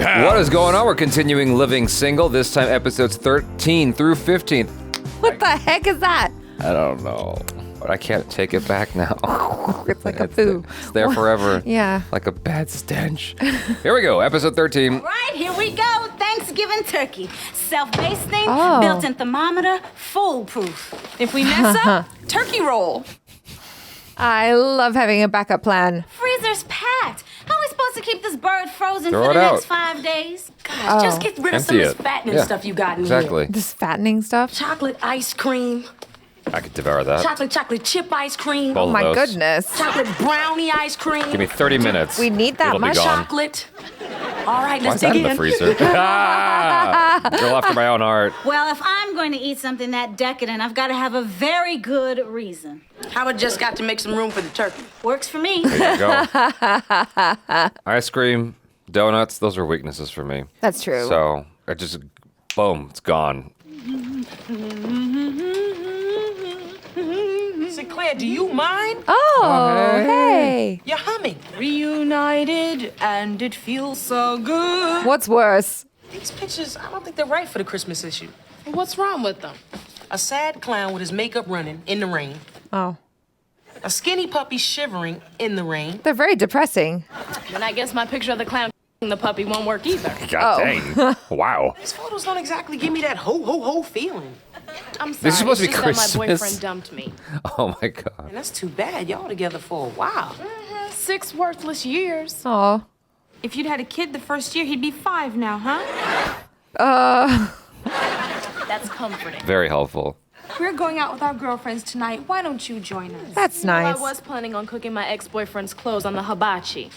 Pow. What is going on? We're continuing Living Single, this time episodes 13 through 15. What the heck is that? I don't know, but I can't take it back now. It's like a poo. It's there forever. Yeah. Like a bad stench. Here we go, episode 13. All right, here we go. Thanksgiving turkey. Self-basting, Oh. built-in thermometer, foolproof. If we mess up, turkey roll. I love having a backup plan. Freezer's packed. How are we supposed to keep this bird frozen Throw for it the out. next 5 days? Gosh, just get rid of some Empty of this it. fattening Yeah, stuff you got in Exactly. This fattening stuff. here. Chocolate ice cream, I could devour that. chocolate chip ice cream, Both Oh of my those. goodness. chocolate brownie ice cream. Give me 30 minutes. We need that It'll be much gone. chocolate. All right, Why let's is that dig in the freezer? Ah! Girl after my own heart. Well, if I'm going to eat something that decadent, I've got to have a very good reason. Howard just got to make some room for the turkey. Works for me. There you go. Ice cream, donuts, those are weaknesses for me. That's true. So I just, boom, it's gone. Synclaire, do you mind? Oh, hey. You're humming. Reunited, and it feels so good. What's worse? These pictures, I don't think they're right for the Christmas issue. What's wrong with them? A sad clown with his makeup running in the rain. Oh, A skinny puppy shivering in the rain. they're very depressing. Then I guess my picture of the clown the puppy won't work either. God Oh. dang. Wow. These photos don't exactly give me that ho feeling. I'm sorry. This is supposed to it's be just that my Christmas. boyfriend dumped me. Oh my God. And that's too bad. Y'all together for a while. 6 worthless years. Oh. If you'd had a kid the first year, he'd be 5 now, huh? That's comforting. Very helpful. We're going out with our girlfriends tonight. Why don't you join us? That's Well, nice. I was planning on cooking my ex-boyfriend's clothes on the hibachi.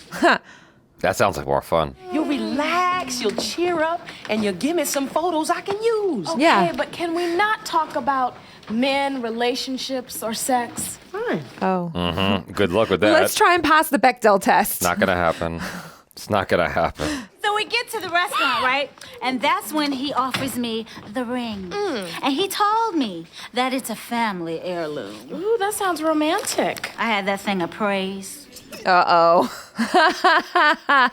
That sounds like more fun. You'll relax, you'll cheer up, and you'll give me some photos I can use. Okay, Yeah. but can we not talk about men, relationships, or sex? Fine. Oh. Good luck with that. Let's try and pass the Bechdel test. Not gonna happen. It's not gonna happen. So we get to the restaurant, right? And that's when he offers me the ring. And he told me that it's a family heirloom. Ooh, that sounds romantic. I had that thing appraised. Uh-oh.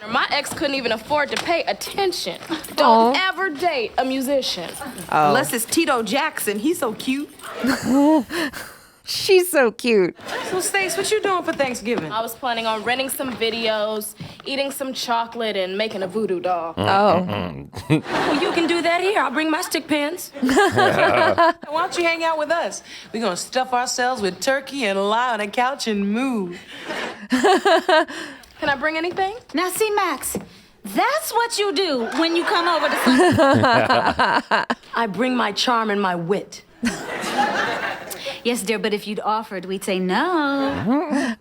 My ex couldn't even afford to pay attention. Don't ever date a musician. Unless it's Tito Jackson. He's so cute. She's so cute. So, Stace, what you doing for Thanksgiving? I was planning on renting some videos, eating some chocolate, and making a voodoo doll. Oh. Well, you can do that here. I'll bring my stick pins. Why don't you hang out with us? We're going to stuff ourselves with turkey and lie on a couch and move. Can I bring anything? Now, see, Max, that's what you do when you come over to something. I bring my charm and my wit. Yes, dear, but if you'd offered, we'd say no.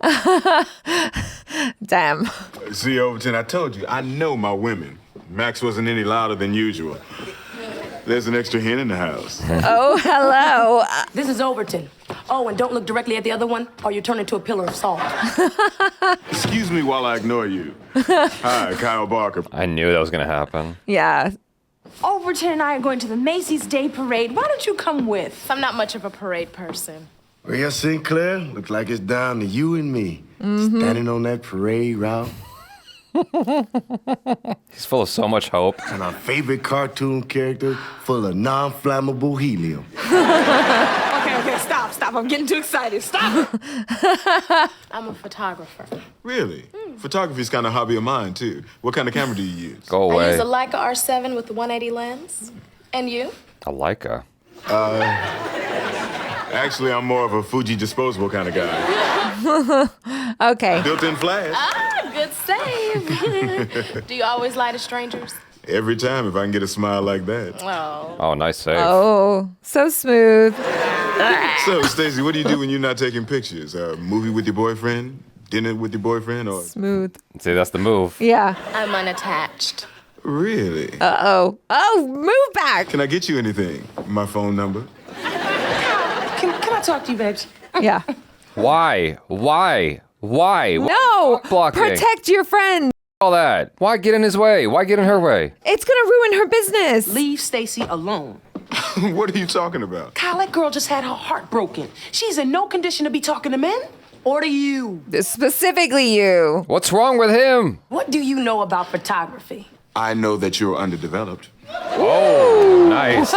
Damn. See, Overton, I told you, I know my women. Max wasn't any louder than usual. There's an extra hen in the house. Oh, hello. This is Overton. Oh, and don't look directly at the other one, or you turn into a pillar of salt. Excuse me while I ignore you. Hi, Kyle Barker. I knew that was gonna happen. Yeah. Overton and I are going to the Macy's Day Parade. Why don't you come with? I'm not much of a parade person. Well, yeah, Synclaire, looks like it's down to you and me. Standing on that parade route. He's full of so much hope. And our favorite cartoon character full of non-flammable helium. Okay, stop. I'm getting too excited. Stop. I'm a photographer. Really? Photography's kind of a hobby of mine, too. What kind of camera do you use? Go I away. use a Leica R7 with the 180 lens. And you? A Leica. Actually, I'm more of a Fuji disposable kind of guy. Okay. Built-in flash. Ah, good save. Do you always lie to strangers? Every time if I can get a smile like that. Oh. Oh, nice save. Oh, so smooth. So, Stacy, what do you do when you're not taking pictures? A movie with your boyfriend? Dinner with your boyfriend? Or Smooth. See, that's the move. Yeah. I'm unattached. really? Uh-oh. Oh, move back. Can I get you anything? My phone number? Can I talk to you, babes? Yeah. Why? Why? No. Blocking. Protect your friend. All that. Why get in his way? Why get in her way? It's gonna ruin her business. Leave Stacy alone. What are you talking about? Kyle, that girl just had her heart broken. She's in no condition to be talking to men or to you. Specifically you. What's wrong with him? What do you know about photography? I know that you're underdeveloped. Oh, nice.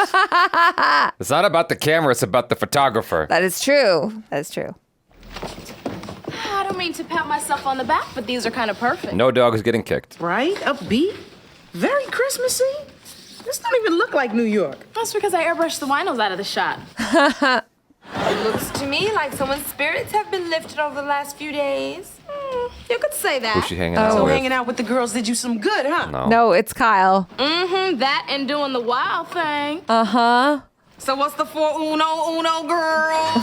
It's not about the camera, it's about the photographer. That is true. That is true. I don't mean to pat myself on the back, but these are kind of perfect. No dog is getting kicked. Right? Upbeat? Very Christmassy? This don't even look like New York. That's because I airbrushed the winos out of the shot. It looks to me like someone's spirits have been lifted over the last few days. You could say that. Who's she hanging out So with? hanging out with the girls did you some good, huh? No. No, it's Kyle. Mm-hmm, that and doing the wild thing. Uh-huh. So what's the for uno girl?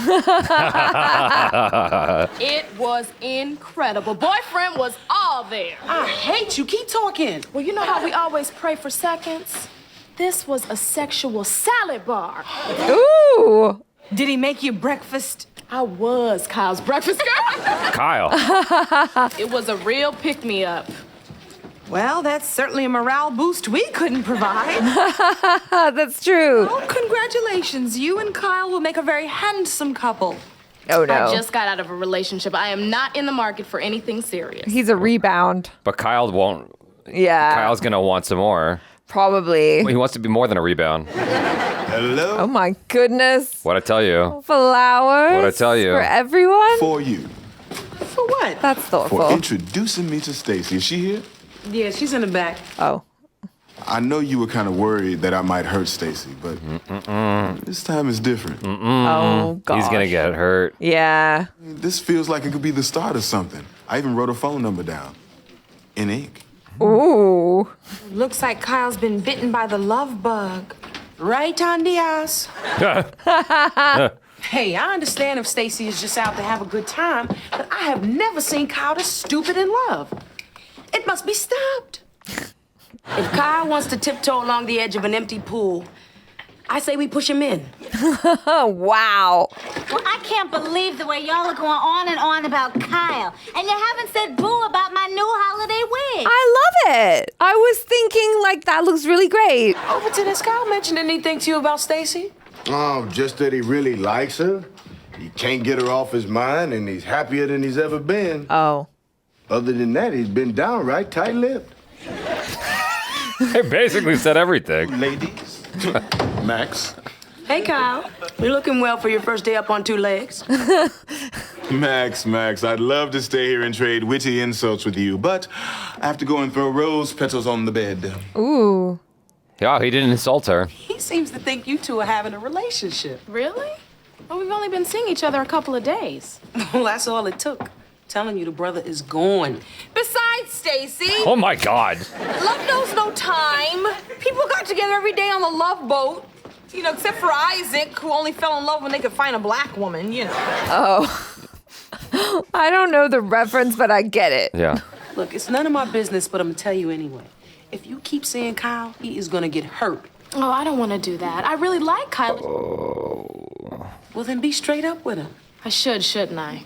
It was incredible. Boyfriend was all there. I hate you. Keep talking. Well, you know how we always pray for seconds? This was a sexual salad bar. Ooh. Did he make you breakfast? I was Kyle's breakfast girl. Kyle. It was a real pick-me-up. Well, that's certainly a morale boost we couldn't provide. That's true. Oh, congratulations. You and Kyle will make a very handsome couple. Oh, no. I just got out of a relationship. I am not in the market for anything serious. He's a rebound. But Kyle won't. Yeah. Kyle's gonna want some more. Probably. He wants to be more than a rebound. Hello? Oh, my goodness. What'd I tell you? Flowers. What'd I tell you? For everyone? For you. For what? That's For thoughtful. introducing me to Stacy. Is she here? Yeah, she's in the back. Oh. I know you were kind of worried that I might hurt Stacy, but this time is different. Oh, God. He's gonna get hurt. Yeah. This feels like it could be the start of something. I even wrote a phone number down. In ink. Ooh. Looks like Kyle's been bitten by the love bug. Right on the ass. Hey, I understand if Stacy is just out to have a good time, but I have never seen Kyle this stupid in love. It must be stopped. If Kyle wants to tiptoe along the edge of an empty pool, I say we push him in. Oh, wow. Well, I can't believe the way y'all are going on and on about Kyle. And you haven't said boo about my new holiday wig. I love it. I was thinking, like, that looks really great. Overton, has Kyle mentioned anything to you about Stacy? Oh, just that he really likes her. He can't get her off his mind, and he's happier than he's ever been. Oh. Other than that, he's been downright tight-lipped. They basically said everything. Ladies. Max. Hey, Kyle. You're looking well for your first day up on two legs. Max, I'd love to stay here and trade witty insults with you, but I have to go and throw rose petals on the bed. Ooh. Yeah, he didn't insult her. He seems to think you two are having a relationship. Really? Well, we've only been seeing each other a couple of days. Well, that's all it took. Telling you the brother is gone. Besides, Stacy, Oh my God. love knows no time. People got together every day on the love boat. You know, except for Isaac, who only fell in love when they could find a black woman, you know. Oh. I don't know the reference, but I get it. Yeah. Look, it's none of my business, but I'm gonna tell you anyway. If you keep saying Kyle, he is gonna get hurt. Oh, I don't want to do that. I really like Kyle. Well, then be straight up with him. I should, shouldn't I?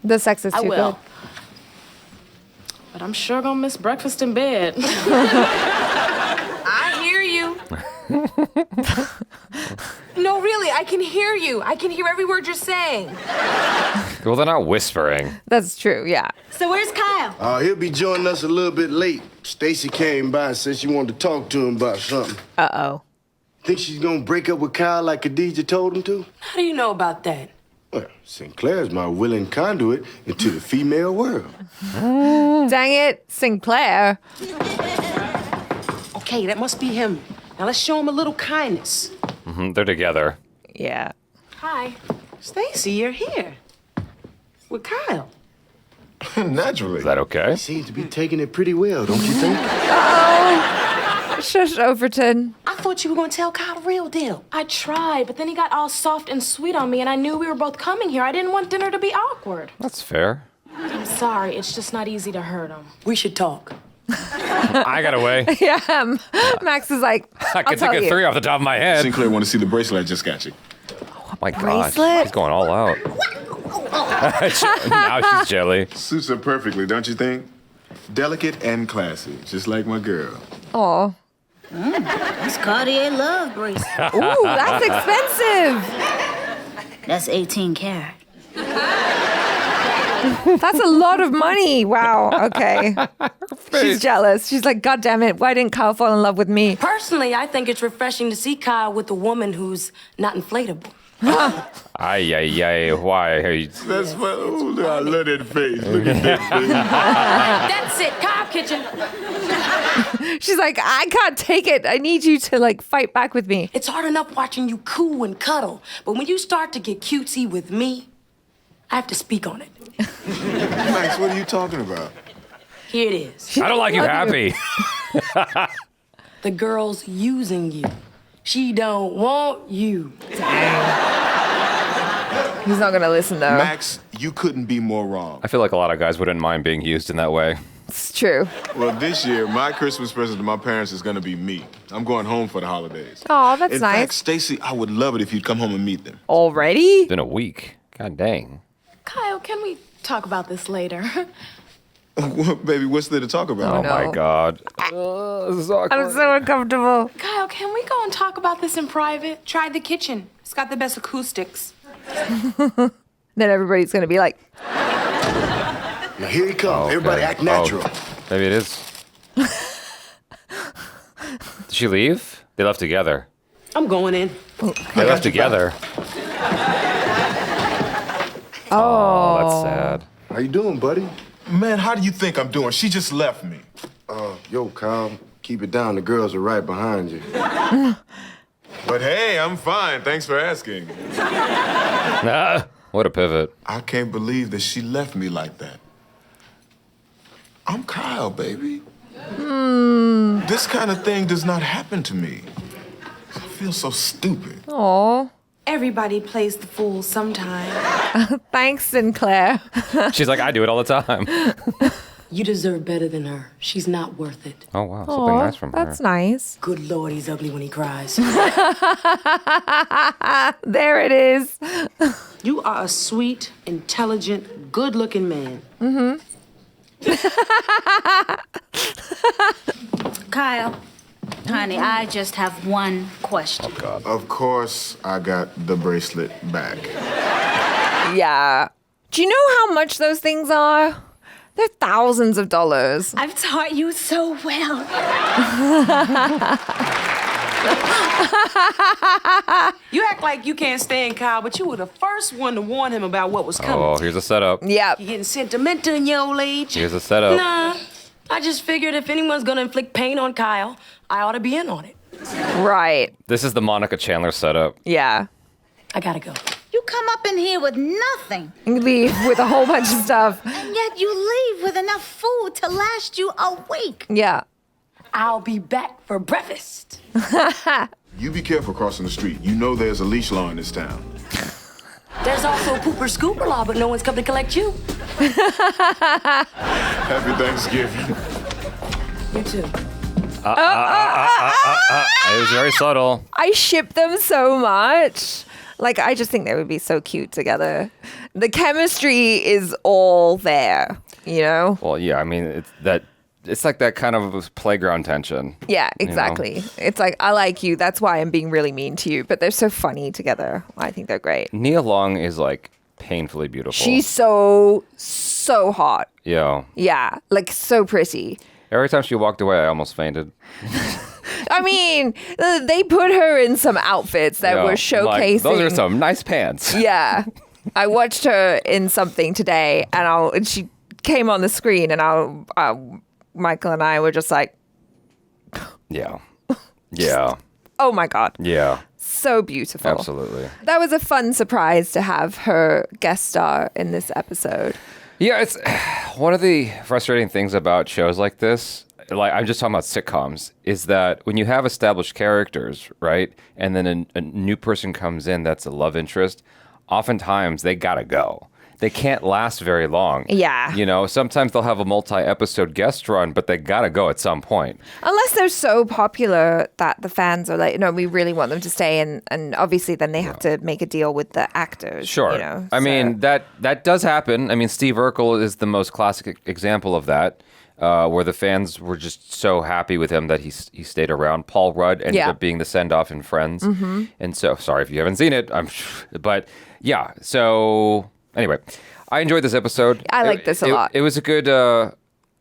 The sex is too I will. good. But I'm sure gonna miss breakfast in bed. I hear you. No, really, I can hear you. I can hear every word you're saying. Well, they're not whispering. That's true, yeah. So where's Kyle? He'll be joining us a little bit late. Stacy came by and said she wanted to talk to him about something. Uh-oh. Think she's gonna break up with Kyle like Khadijah told him to? How do you know about that? Well, Synclaire's my willing conduit into the female world. Dang it, Synclaire. Okay, that must be him. Now let's show him a little kindness. They're together. Yeah. Hi. Stacy, you're here. With Kyle. Naturally. Is that okay? Seems to be taking it pretty well, don't you think? Shush, Overton. I thought you were gonna tell Kyle the real deal. I tried, but then he got all soft and sweet on me, and I knew we were both coming here. I didn't want dinner to be awkward. That's fair. I'm sorry. It's just not easy to hurt him. We should talk. I got away. Yeah, Max is like, I can think of 3 off the top of my head. Sinclaire want to see the bracelet I just got you. Oh my God. Bracelet? She's going all out. Now she's jelly. Suits her perfectly, don't you think? Delicate and classy, just like my girl. oh. It's Cartier love bracelet. Ooh, that's expensive. That's 18 karat. That's a lot of money. Wow. Okay. She's jealous. She's like, God damn it. Why didn't Kyle fall in love with me? Personally, I think it's refreshing to see Kyle with a woman who's not inflatable. Ay, why? Hey, That's what. Oh, I love that face. Look at that face. That's it, Kyle Kitchen. She's like, I can't take it. I need you to like fight back with me. It's hard enough watching you coo and cuddle, but when you start to get cutesy with me, I have to speak on it. Max, what are you talking about? Here it is. I don't like you happy. The girl's using you. She don't want you. He's not going to listen though. Max, you couldn't be more wrong. I feel like a lot of guys wouldn't mind being used in that way. It's true. Well, this year, my Christmas present to my parents is going to be me. I'm going home for the holidays. Oh, that's In nice. fact, Stacy, I would love it if you'd come home and meet them. Already? It's been a week. God dang. Kyle, can we talk about this later? Baby, what's there to talk about? Oh, no. my God. I'm so uncomfortable. Kyle, can we go and talk about this in private? Try the kitchen. It's got the best acoustics. Then everybody's going to be like, Now here he comes. Everybody act natural. Maybe it is. Did she leave? They left together. I'm going in. They left together. Oh, that's sad. How you doing, buddy? Man, how do you think I'm doing? She just left me. Yo, Kyle, keep it down. The girls are right behind you. But hey, I'm fine. Thanks for asking. What a pivot. I can't believe that she left me like that. I'm Kyle, baby. This kind of thing does not happen to me. I feel so stupid. oh, Everybody plays the fool sometime. thanks, Synclaire. She's like, I do it all the time. You deserve better than her. She's not worth it. Oh, wow. Something nice from her. That's nice. Good Lord, he's ugly when he cries. There it is. You are a sweet, intelligent, good-looking man. Kyle, honey, I just have one question. Of course, I got the bracelet back. Yeah. Do you know how much those things are? They're thousands of dollars. I've taught you so well. You act like you can't stand Kyle, but you were the first one to warn him about what was coming. Oh, here's a setup. Yep. You're getting sentimental in your old age. Here's a setup. Nah, I just figured if anyone's gonna inflict pain on Kyle, I ought to be in on it. Right. This is the Monica Chandler setup. Yeah. I gotta go. You come up in here with nothing, You leave with a whole bunch of stuff. and yet you leave with enough food to last you a week. Yeah. I'll be back for breakfast. You be careful crossing the street. You know there's a leash law in this town. There's also a pooper scooper law, but no one's come to collect you. Happy Thanksgiving. You too. It was very subtle. I ship them so much. Like, I just think they would be so cute together. The chemistry is all there, you know? Well, yeah, I mean, it's like that kind of playground tension. Yeah, exactly. It's like, I like you. That's why I'm being really mean to you. But they're so funny together. I think they're great. Nia Long is like painfully beautiful. She's so hot. Yeah. Yeah, like so pretty. Every time she walked away, I almost fainted. I mean, they put her in some outfits that Yeah, were like, showcasing. those are some nice pants. Yeah. I watched her in something today, and she came on the screen, and Michael and I were just like, Yeah. Yeah. oh my God. Yeah. So beautiful. Absolutely. That was a fun surprise to have her guest star in this episode. Yeah, it's one of the frustrating things about shows like this. Like, I'm just talking about sitcoms, is that when you have established characters, right, and then a new person comes in that's a love interest, oftentimes they gotta go. They can't last very long. Yeah. You know, sometimes they'll have a multi-episode guest run, but they gotta go at some point. Unless they're so popular that the fans are like, no, we really want them to stay. And obviously then they have to make a deal with the actors. Sure. You know, I so- mean, that does happen. I mean, Steve Urkel is the most classic example of that, where the fans were just so happy with him that he stayed around. Paul Rudd ended up being the send-off in Friends. And so, sorry if you haven't seen it, but yeah, so... Anyway, I enjoyed this episode. I like this a lot. It was a good.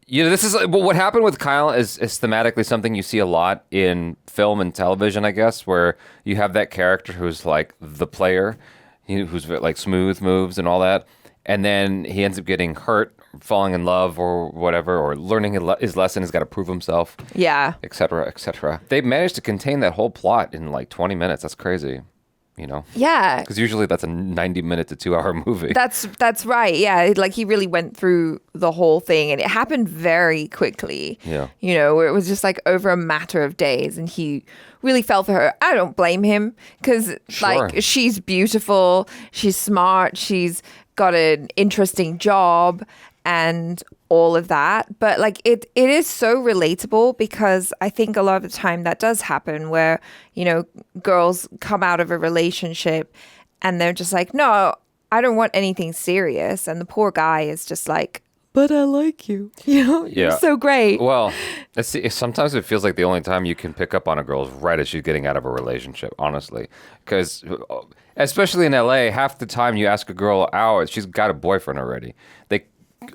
This is what happened with Kyle is thematically something you see a lot in film and television, I guess, where you have that character who's like the player, who's like smooth moves and all that, and then he ends up getting hurt, falling in love or whatever, or learning his lesson. He's got to prove himself. Yeah. Et cetera, et cetera. They managed to contain that whole plot in like 20 minutes. That's crazy. Yeah. Because usually that's a 90-minute to 2-hour movie. That's right. Yeah. Like he really went through the whole thing and it happened very quickly. Yeah. Where it was just like over a matter of days and he really fell for her. I don't blame him because like she's beautiful. She's smart. She's got an interesting job and all of that. But like it is so relatable because I think a lot of the time that does happen where, girls come out of a relationship and they're just like, no, I don't want anything serious. And the poor guy is just like, but I like you. You're so great. Well, sometimes it feels like the only time you can pick up on a girl is right as she's getting out of a relationship, honestly. Because especially in LA, half the time you ask a girl out, she's got a boyfriend already. They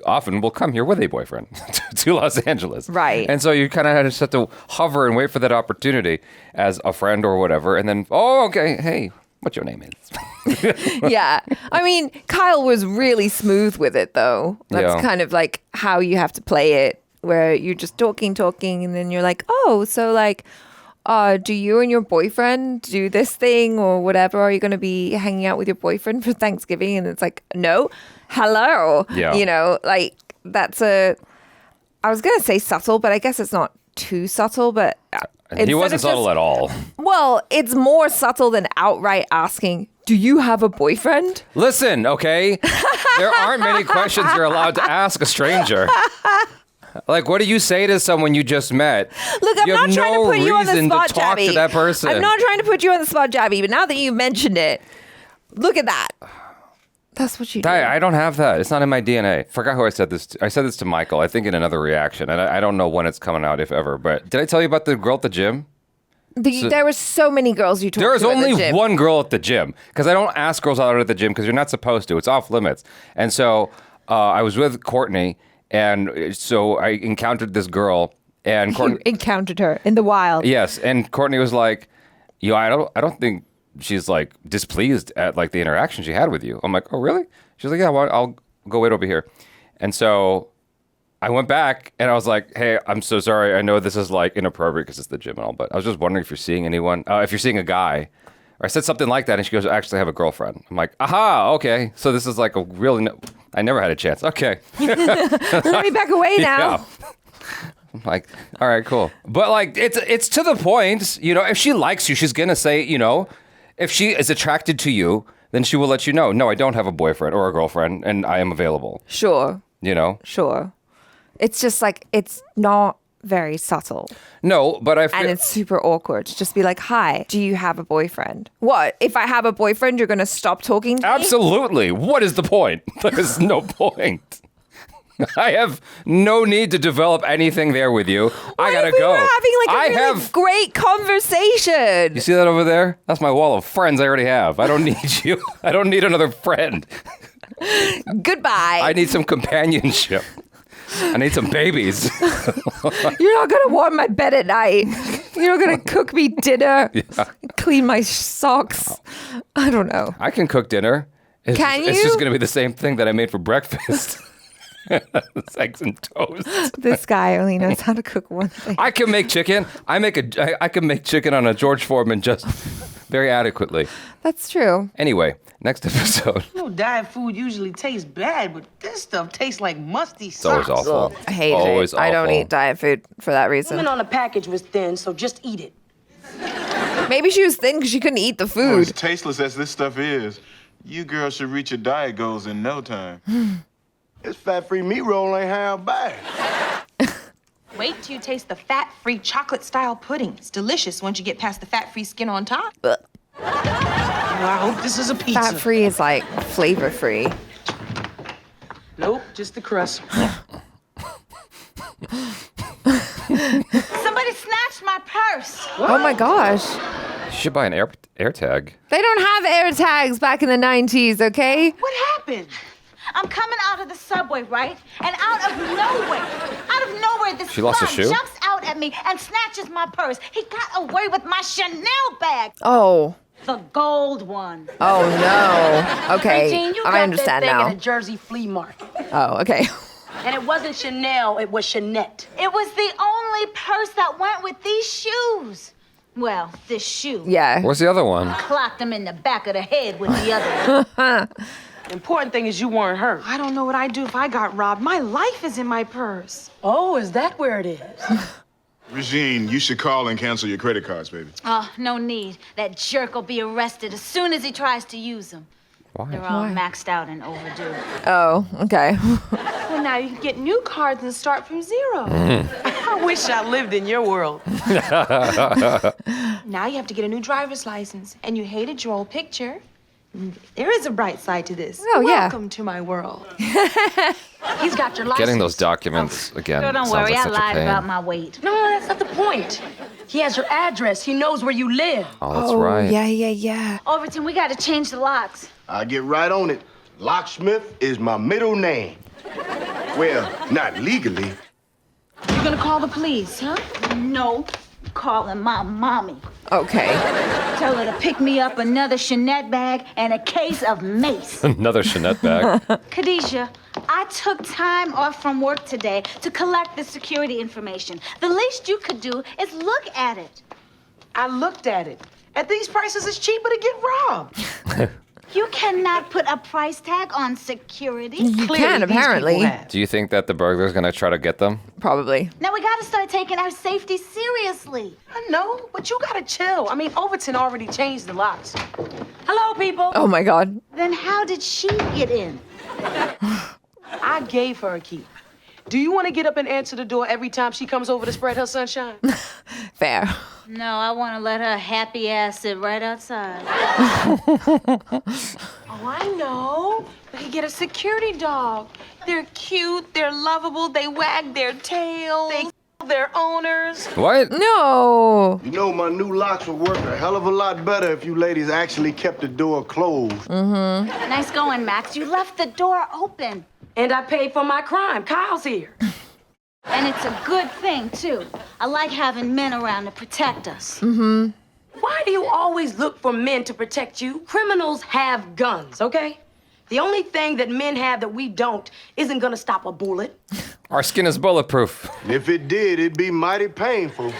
often will come here with a boyfriend to Los Angeles. Right. And so you kind of just have to hover and wait for that opportunity as a friend or whatever. And then, okay, hey, what's your name is? Yeah. I mean, Kyle was really smooth with it, though. That's kind of like how you have to play it, where you're just talking, and then you're like, oh, so like, do you and your boyfriend do this thing or whatever? Are you going to be hanging out with your boyfriend for Thanksgiving? And it's like, no. Hello. Yeah. Like I was going to say subtle, but I guess it's not too subtle, but he wasn't subtle at all. Well, it's more subtle than outright asking, do you have a boyfriend? Listen, okay? There aren't many questions you're allowed to ask a stranger. Like, what do you say to someone you just met? Look, I'm not trying to put you on the spot, to talk Jaby. to that person. I'm not trying to put you on the spot, Jaby, but now that you mentioned it, look at that. That's what you do. I don't have that. It's not in my DNA. Forgot who I said this to. I said this to Michael, I think in another reaction, and I don't know when it's coming out, if ever. But did I tell you about the girl at the gym? There were so many girls you talked to There was at the only gym. one girl at the gym, because I don't ask girls out at the gym because you're not supposed to. It's off limits. And so I was with Courtney, and so I encountered this girl, and Courtney You encountered her in the wild. Yes, and Courtney was like, I don't think she's like displeased at like the interaction she had with you. I'm like, oh really? She's like, yeah, well, I'll go wait over here. And so I went back and I was like, hey, I'm so sorry. I know this is like inappropriate because it's the gym and all, but I was just wondering if you're seeing anyone, if you're seeing a guy. Or I said something like that and she goes, actually I have a girlfriend. I'm like, aha, okay. So this is like a really, I never had a chance. Okay. Let me back away now. Yeah. I'm like, all right, cool. But like, it's to the point, if she likes you, she's going to say, if she is attracted to you, then she will let you know, no, I don't have a boyfriend or a girlfriend and I am available. Sure. Sure. It's just like, it's not very subtle. No, but and it's super awkward to just be like, hi, do you have a boyfriend? What? If I have a boyfriend, you're going to stop talking to me? Absolutely. What is the point? There's no point. I have no need to develop anything there with you. I gotta go. We're having like a really great conversation. You see that over there? That's my wall of friends I already have. I don't need you. I don't need another friend. Goodbye. I need some companionship. I need some babies. You're not gonna warm my bed at night. You're not gonna cook me dinner. Yeah. Clean my socks. I don't know. I can cook dinner. It's just gonna be the same thing that I made for breakfast. It's eggs and toast. This guy only knows how to cook one thing. I can make chicken. I can make chicken on a George Foreman just very adequately. That's true. Anyway, next episode. Diet food usually tastes bad, but this stuff tastes like musty It's always socks. awful. I hate it. I don't eat diet food for that reason. Woman on the package was thin, so just eat it. Maybe she was thin because she couldn't eat the Well, food. as tasteless as this stuff is, you girls should reach your diet goals in no time. This fat-free meat roll ain't half bad. Wait till you taste the fat-free chocolate-style pudding. It's delicious once you get past the fat-free skin on top. Well, I hope this is a pizza. Fat-free is like flavor-free. Nope, just the crust. Somebody snatched my purse. Oh my gosh. You should buy an air tag. They don't have air tags back in the 90s, okay? What happened? I'm coming out of the subway, right? And out of nowhere, this She lost a bum shoe? jumps out at me and snatches my purse. He got away with my Chanel bag. Oh. The gold one. Oh, no. Okay, Regine, you got I understand that thing now. in a Jersey flea market. Oh, okay. And it wasn't Chanel, it was Chanette. It was the only purse that went with these shoes. Well, this shoe. Yeah. Where's the other one? Clocked him in the back of the head with the other one. Important thing is you weren't hurt. I don't know what I'd do if I got robbed. My life is in my purse. Oh, is that where it is? Regine, you should call and cancel your credit cards, baby. Oh, no need. That jerk will be arrested as soon as he tries to use them. Why? They're all maxed out and overdue. Oh, okay. Well, now you can get new cards and start from zero. I wish I lived in your world. Now you have to get a new driver's license, and you hated your old picture. There is a bright side to this. Oh, yeah. Welcome to my world. He's got your license. Getting those documents again. Girl, don't sounds worry, like I such a lied pain. about my weight. No, that's not the point. He has your address. He knows where you live. Oh, that's right. Yeah. Overton, we gotta change the locks. I'll get right on it. Locksmith is my middle name. Well, not legally. You're gonna call the police, huh? No, calling my mommy. Okay. Tell her to pick me up another Chanel bag and a case of mace. Another Chanette bag. Khadijah, I took time off from work today to collect the security information. The least you could do is look at it. I looked at it. At these prices, it's cheaper to get robbed. You cannot put a price tag on security. You Clearly, can, these apparently. people have. Do you think that the burglar's gonna try to get them? Probably. Now we gotta start taking our safety seriously. I know, but you gotta chill. I mean, Overton already changed the locks. Hello, people. Oh, my God. Then how did she get in? I gave her a key. Do you want to get up and answer the door every time she comes over to spread her sunshine? Fair. No, I want to let her happy ass sit right outside. Oh, I know. We could get a security dog. They're cute, they're lovable, they wag their tails. They their owners. What? No. You know, my new locks would work a hell of a lot better if you ladies actually kept the door closed. Nice going, Max. You left the door open. And I paid for my crime. Kyle's here. And it's a good thing, too. I like having men around to protect us. Why do you always look for men to protect you? Criminals have guns, okay? The only thing that men have that we don't isn't gonna stop a bullet. Our skin is bulletproof. If it did, it'd be mighty painful.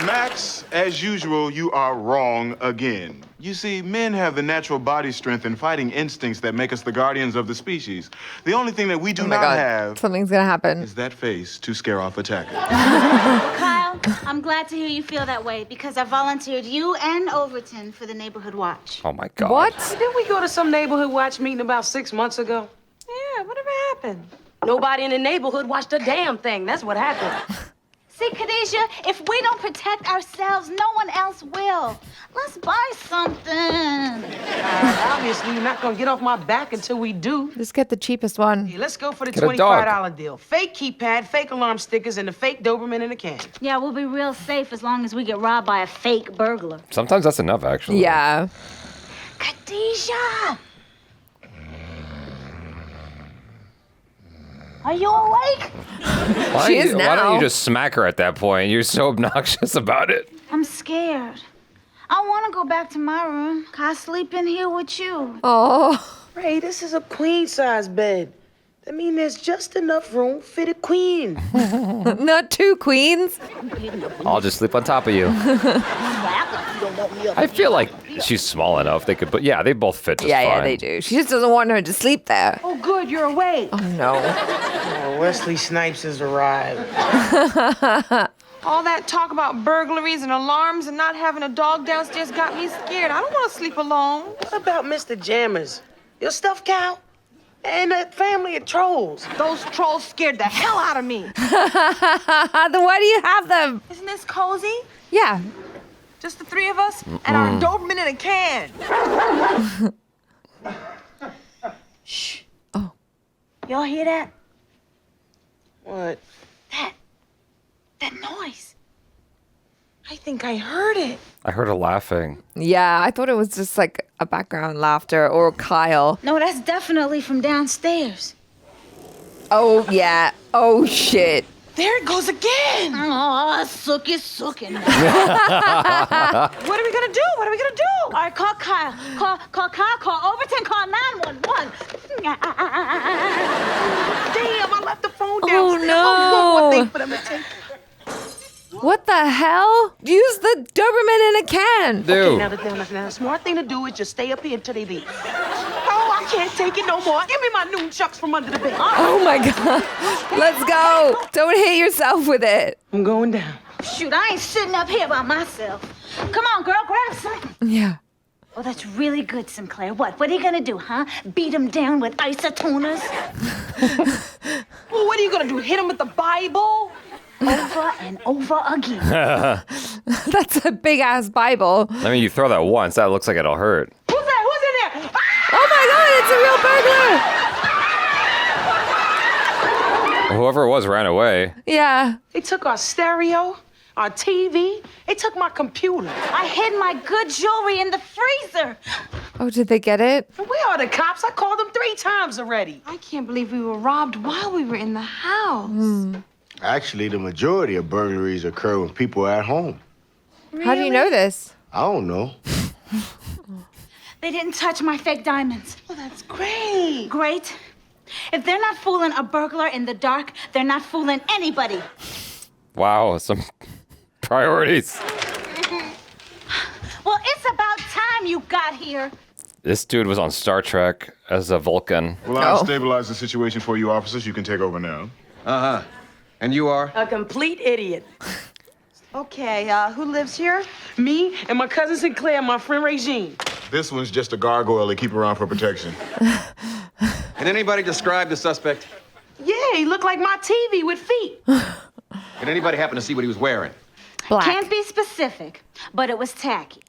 Max, as usual, you are wrong again. You see, men have the natural body strength and fighting instincts that make us the guardians of the species. The only thing that we do Oh, my not God. have Something's gonna happen. is that face to scare off attackers. Kyle, I'm glad to hear you feel that way because I volunteered you and Overton for the neighborhood watch. Oh my God. What? Didn't we go to some neighborhood watch meeting about 6 months ago? Yeah, whatever happened? Nobody in the neighborhood watched a damn thing. That's what happened. See, Khadijah, if we don't protect ourselves, no one else will. Let's buy something. Obviously, you're not gonna get off my back until we do. Just get the cheapest one. Hey, let's go for the Get a dog. $25 deal. Fake keypad, fake alarm stickers, and the fake Doberman in a can. Yeah, we'll be real safe as long as we get robbed by a fake burglar. Sometimes that's enough, actually. Yeah. Khadijah! Are you awake? Why, She is why don't now. you just smack her at that point? You're so obnoxious about it. I'm scared. I want to go back to my room. Can I sleep in here with you? Oh. Ray, this is a queen-size bed. I mean, there's just enough room for the queen. Not two queens. I'll just sleep on top of you. I feel like she's small enough. They could, but yeah, they both fit just fine. Yeah, they do. She just doesn't want her to sleep there. Oh, good, you're awake. Oh, no. Oh, Wesley Snipes has arrived. All that talk about burglaries and alarms and not having a dog downstairs got me scared. I don't want to sleep alone. What about Mr. Jammers? Your stuffed cow? And that family of trolls. Those trolls scared the hell out of me. Then why do you have them? Isn't this cozy? Yeah. Just the three of us and our Doberman in a can. Shh. Oh. Y'all hear that? What? That noise. I think I heard it. I heard her laughing. Yeah, I thought it was just like a background laughter or Kyle. No, that's definitely from downstairs. Oh, yeah. Oh, shit. There it goes again. Oh, sookin'. What are we gonna do? What are we gonna do? All right, call Kyle. Call Kyle, call Overton, call 911. Damn, I left the phone Oh, downstairs. no. One more thing for them to take. What the hell? Use the Doberman in a can. Dude. Okay, now the smart thing to do is just stay up here until they leave. Oh, I can't take it no more. Give me my nunchucks from under the bed. Oh, my God. Let's go. Don't hit yourself with it. I'm going down. Shoot, I ain't sitting up here by myself. Come on, girl, grab something. Yeah. Oh, that's really good, Synclaire. What are you gonna do, huh? Beat him down with isotoners? Well, what are you gonna do? Hit him with the Bible? Over and over again. That's a big-ass Bible. I mean, you throw that once, that looks like it'll hurt. Who's that? Who's in there? Ah! Oh, my God, it's a real burglar. Whoever it was ran away. Yeah. They took our stereo, our TV. They took my computer. I hid my good jewelry in the freezer. Oh, did they get it? Where are the cops? I called them 3 times already. I can't believe we were robbed while we were in the house. Actually, the majority of burglaries occur when people are at home. How do you know this? I don't know. They didn't touch my fake diamonds. Oh, that's great. Great. If they're not fooling a burglar in the dark, they're not fooling anybody. Wow, some priorities. Well, it's about time you got here. This dude was on Star Trek as a Vulcan. Well, I'll stabilize the situation for you officers. You can take over now. Uh-huh. And you are? A complete idiot. Okay, who lives here? Me and my cousin Synclaire and my friend Regine. This one's just a gargoyle they keep around for protection. Can anybody describe the suspect? Yeah, he looked like my TV with feet. Did anybody happen to see what he was wearing? Black. Can't be specific, but it was tacky.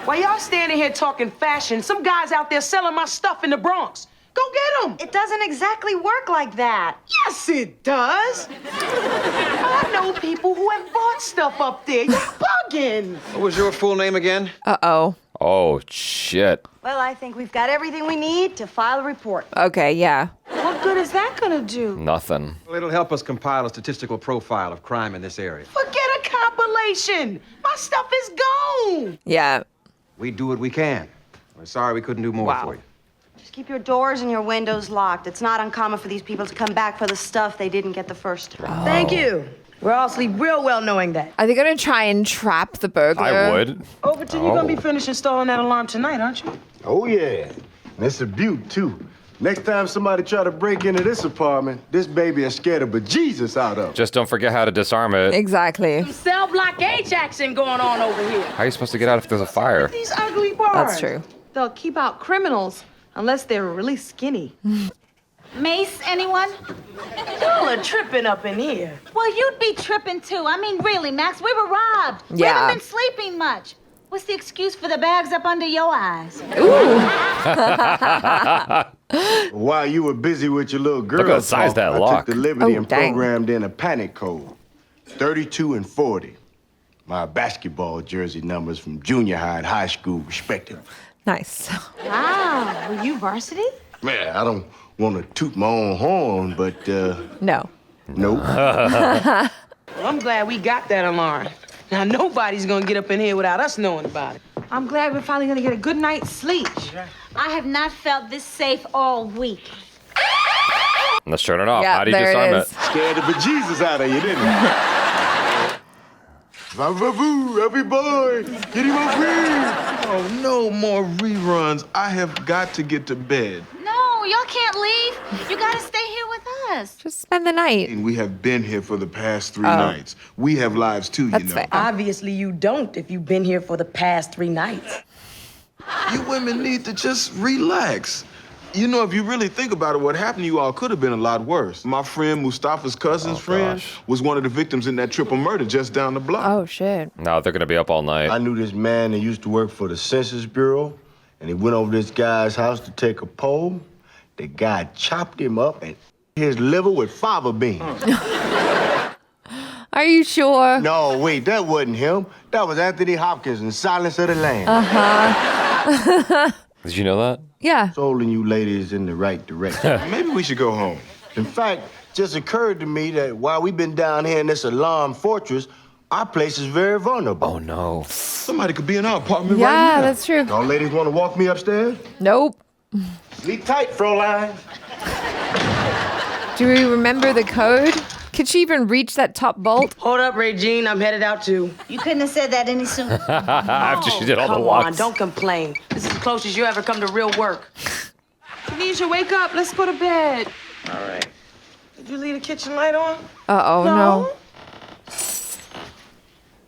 While y'all standing here talking fashion, some guy's out there selling my stuff in the Bronx. Go get him. It doesn't exactly work like that. Yes, it does. I know people who have bought stuff up there. You're bugging. What was your full name again? Uh-oh. Oh, shit. Well, I think we've got everything we need to file a report. Okay, yeah. What good is that gonna do? Nothing. Well, it'll help us compile a statistical profile of crime in this area. Forget a compilation. My stuff is gone. Yeah. We do what we can. We're sorry we couldn't do more for you. Just keep your doors and your windows locked. It's not uncommon for these people to come back for the stuff they didn't get the first time. Thank you. We're all sleep real well knowing that. Are they going to try and trap the burglar? I would. Overton, you're gonna be finished installing that alarm tonight, aren't you? Oh, yeah. And it's a beaut, too. Next time somebody try to break into this apartment, this baby is scared of bejesus out of. Just don't forget how to disarm it. Exactly. Some cell block H action going on over here. How are you supposed to get out if there's a fire? These ugly bars. That's true. They'll keep out criminals unless they're really skinny. Mace, anyone? Y'all are tripping up in here. Well, you'd be tripping too. I mean, really, Max, we were robbed. We Yeah. haven't been sleeping much. What's the excuse for the bags up under your eyes? While you were busy with your little girl Look at the size of that talk, I lock. took the liberty Oh, and dang. programmed in a panic code. 32 and 40. My basketball jersey numbers from junior high and high school, respectively. Nice. Wow, were you varsity? Man, I don't want to toot my own horn, but, No. nope. Well, I'm glad we got that alarm. Now, nobody's gonna get up in here without us knowing about it. I'm glad we're finally gonna get a good night's sleep. I have not felt this safe all week. Let's turn it off. Yeah, How do you there disarm it it? is. Scared the bejesus out of you, didn't you? Va-va-voo, everybody, get him up here. Oh, no more reruns. I have got to get to bed. No, y'all can't leave. You gotta stay here with us. Just spend the night. And we have been here for the past 3 nights. We have lives too, That's you know. fair. Obviously, you don't if you've been here for the past 3 nights. You women need to just relax. You know, if you really think about it, what happened to you all could have been a lot worse. My friend Mustafa's cousin's friend was one of the victims in that triple murder just down the block. Oh, shit. No, they're going to be up all night. I knew this man that used to work for the Census Bureau, and he went over to this guy's house to take a poll. The guy chopped him up and his liver with fava beans. All Are you sure? No, wait, that wasn't him. That was Anthony Hopkins in Silence of the Lambs. Did you know that? Yeah. Soling you ladies in the right direction. Maybe we should go home. In fact, just occurred to me that while we've been down here in this alarm fortress, our place is very vulnerable. Oh, no. Somebody could be in our apartment right Yeah, now. that's true. Y'all ladies want to walk me upstairs? Nope. Sleep tight, Fräulein. Do we remember the code? Could she even reach that top bolt? Hold up, Regine. I'm headed out too. You couldn't have said that any sooner. After she did all the Come walks. on, don't complain. This is as close as you ever come to real work. Khadijah, wake up. Let's go to bed. All right. Did you leave the kitchen light on? Uh-oh, no.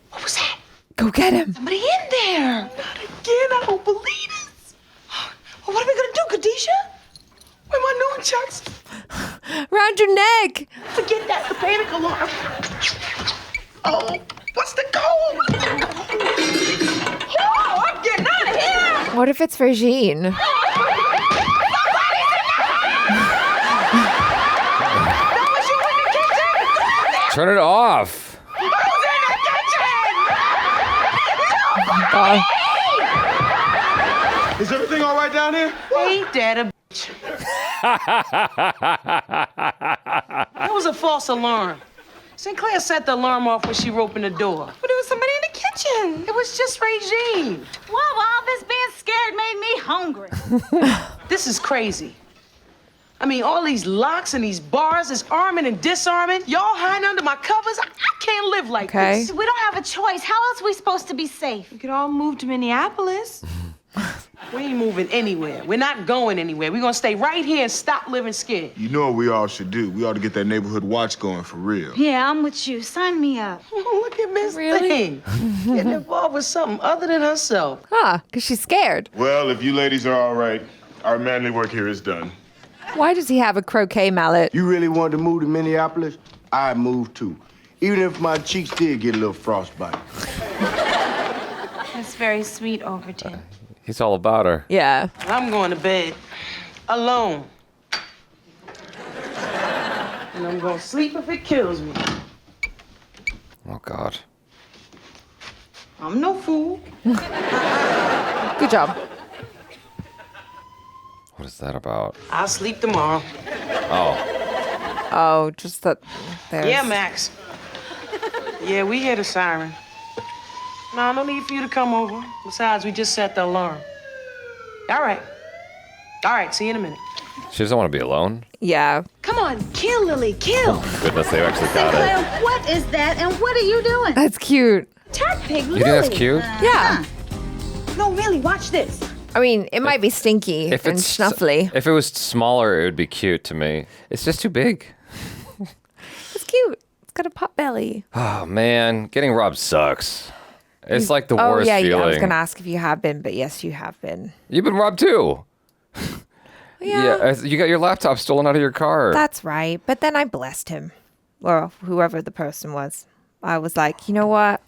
What was that? Go get him. Somebody in there. Not again. I don't believe this. Well, what are we going to do, Khadijah? Where my nunchucks? Around your neck. Forget that. The panic alarm. Oh, what's the code? Oh, I'm getting out of here. What if it's Regine? Turn it off. Is everything all right down here? Ain't that a bitch? That was a false alarm. Synclaire set the alarm off when she opened the door. But there was somebody in the kitchen. It was just Regine. Well, all this being scared made me hungry. This is crazy. I mean, all these locks and these bars, this arming and disarming. Y'all hiding under my covers. I can't live like this. We don't have a choice. How else are we supposed to be safe? We could all move to Minneapolis. We ain't moving anywhere. We're not going anywhere. We're gonna stay right here and stop living scared. You know what we all should do? We ought to get that neighborhood watch going for real. Yeah, I'm with you. Sign me up. Look at Miss Thing. Getting involved with something other than herself. Huh, because she's scared. Well, if you ladies are all right, our manly work here is done. Why does he have a croquet mallet? You really wanted to move to Minneapolis? I'd move too. Even if my cheeks did get a little frostbite. That's very sweet, Overton. He's all about her. Yeah. I'm going to bed. Alone. And I'm gonna sleep if it kills me. Oh, God. I'm no fool. Good job. What is that about? I'll sleep tomorrow. Oh. Oh, just that there's... Yeah, Max. Yeah, we hear the siren. No, no need for you to come over. Besides, we just set the alarm. All right. All right, see you in a minute. She doesn't want to be alone. Yeah. Come on, kill, Lily, kill. Goodness, they actually got it. Synclaire, what is that and what are you doing? That's cute. Tart pig Lily. You think that's cute? Yeah. No, really, watch this. I mean, it might be stinky and snuffly. If it was smaller, it would be cute to me. It's just too big. It's cute. It's got a pot belly. Oh, man. Getting robbed sucks. It's like the worst yeah, feeling. I was going to ask if you have been, but yes, you have been. You've been robbed too. Yeah. You got your laptop stolen out of your car. That's right. But then I blessed him, or whoever the person was. I was like, you know what?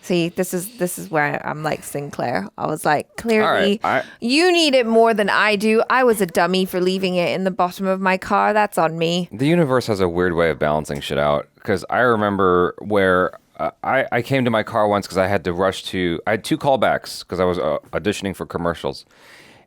See, this is where I'm like Synclaire. I was like, clearly, you need it more than I do. I was a dummy for leaving it in the bottom of my car. That's on me. The universe has a weird way of balancing shit out. Because I remember where I came to my car once because I had to rush to... I had 2 callbacks because I was auditioning for commercials.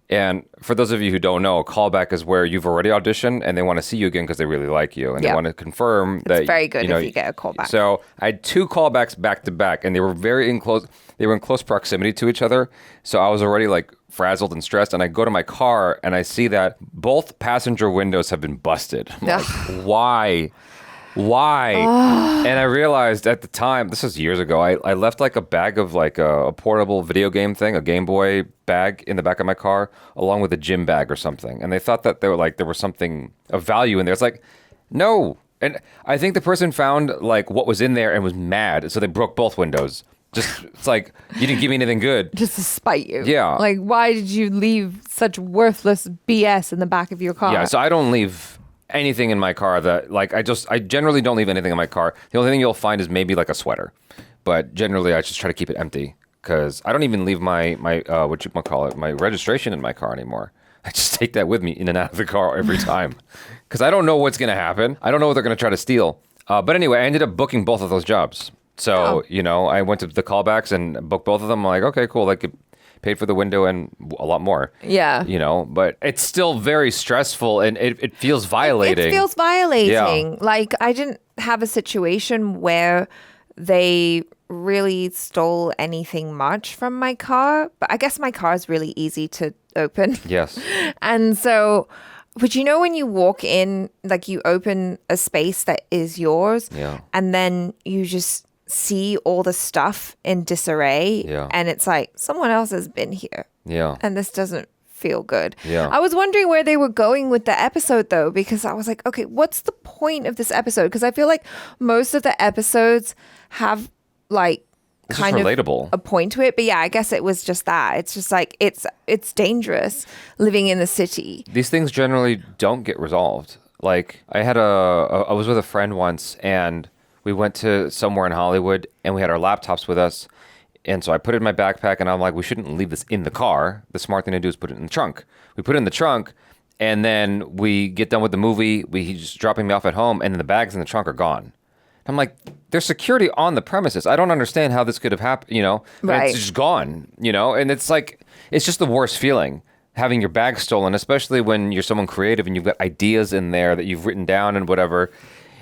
And for those of you who don't know, a callback is where you've already auditioned and they want to see you again because they really like you. And they want to confirm that... It's very good if you get a callback. So I had 2 callbacks back to back and they were in close proximity to each other. So I was already like frazzled and stressed. And I go to my car and I see that both passenger windows have been busted. I'm like, why? And I realized at the time, this was years ago, I left like a bag of like a portable video game thing, a Game Boy bag in the back of my car, along with a gym bag or something. And they thought that there was something of value in there. It's like, no. And I think the person found like what was in there and was mad. So they broke both windows. It's like, you didn't give me anything good. Just to spite you. Yeah. Like, why did you leave such worthless BS in the back of your car? Yeah, so I don't leave anything in my car that, like, I generally don't leave anything in my car. The only thing you'll find is maybe like a sweater. But generally, I just try to keep it empty because I don't even leave my what you might call it, my registration in my car anymore. I just take that with me in and out of the car every time because I don't know what's going to happen. I don't know what they're going to try to steal. But anyway, I ended up booking both of those jobs. So, I went to the callbacks and booked both of them. I'm like, okay, cool. Like, it paid for the window and a lot more. Yeah. But it's still very stressful and it feels violating. It feels violating. Yeah. Like, I didn't have a situation where they really stole anything much from my car, but I guess my car is really easy to open. Yes. And so, but when you walk in, like you open a space that is yours, and then you just see all the stuff in disarray, and it's like someone else has been here. Yeah. And this doesn't feel good. Yeah. I was wondering where they were going with the episode though, because I was like, okay, what's the point of this episode? Because I feel like most of the episodes have like it's kind of relatable. A point to it, but yeah, I guess it was just that. It's just like it's dangerous living in the city. These things generally don't get resolved. Like I was with a friend once and we went to somewhere in Hollywood and we had our laptops with us. And so I put it in my backpack and I'm like, we shouldn't leave this in the car. The smart thing to do is put it in the trunk. We put it in the trunk and then we get done with the movie. He's just dropping me off at home and then the bags in the trunk are gone. I'm like, there's security on the premises. I don't understand how this could have happened, Right. It's just gone, and it's like, it's just the worst feeling having your bag stolen, especially when you're someone creative and you've got ideas in there that you've written down and whatever.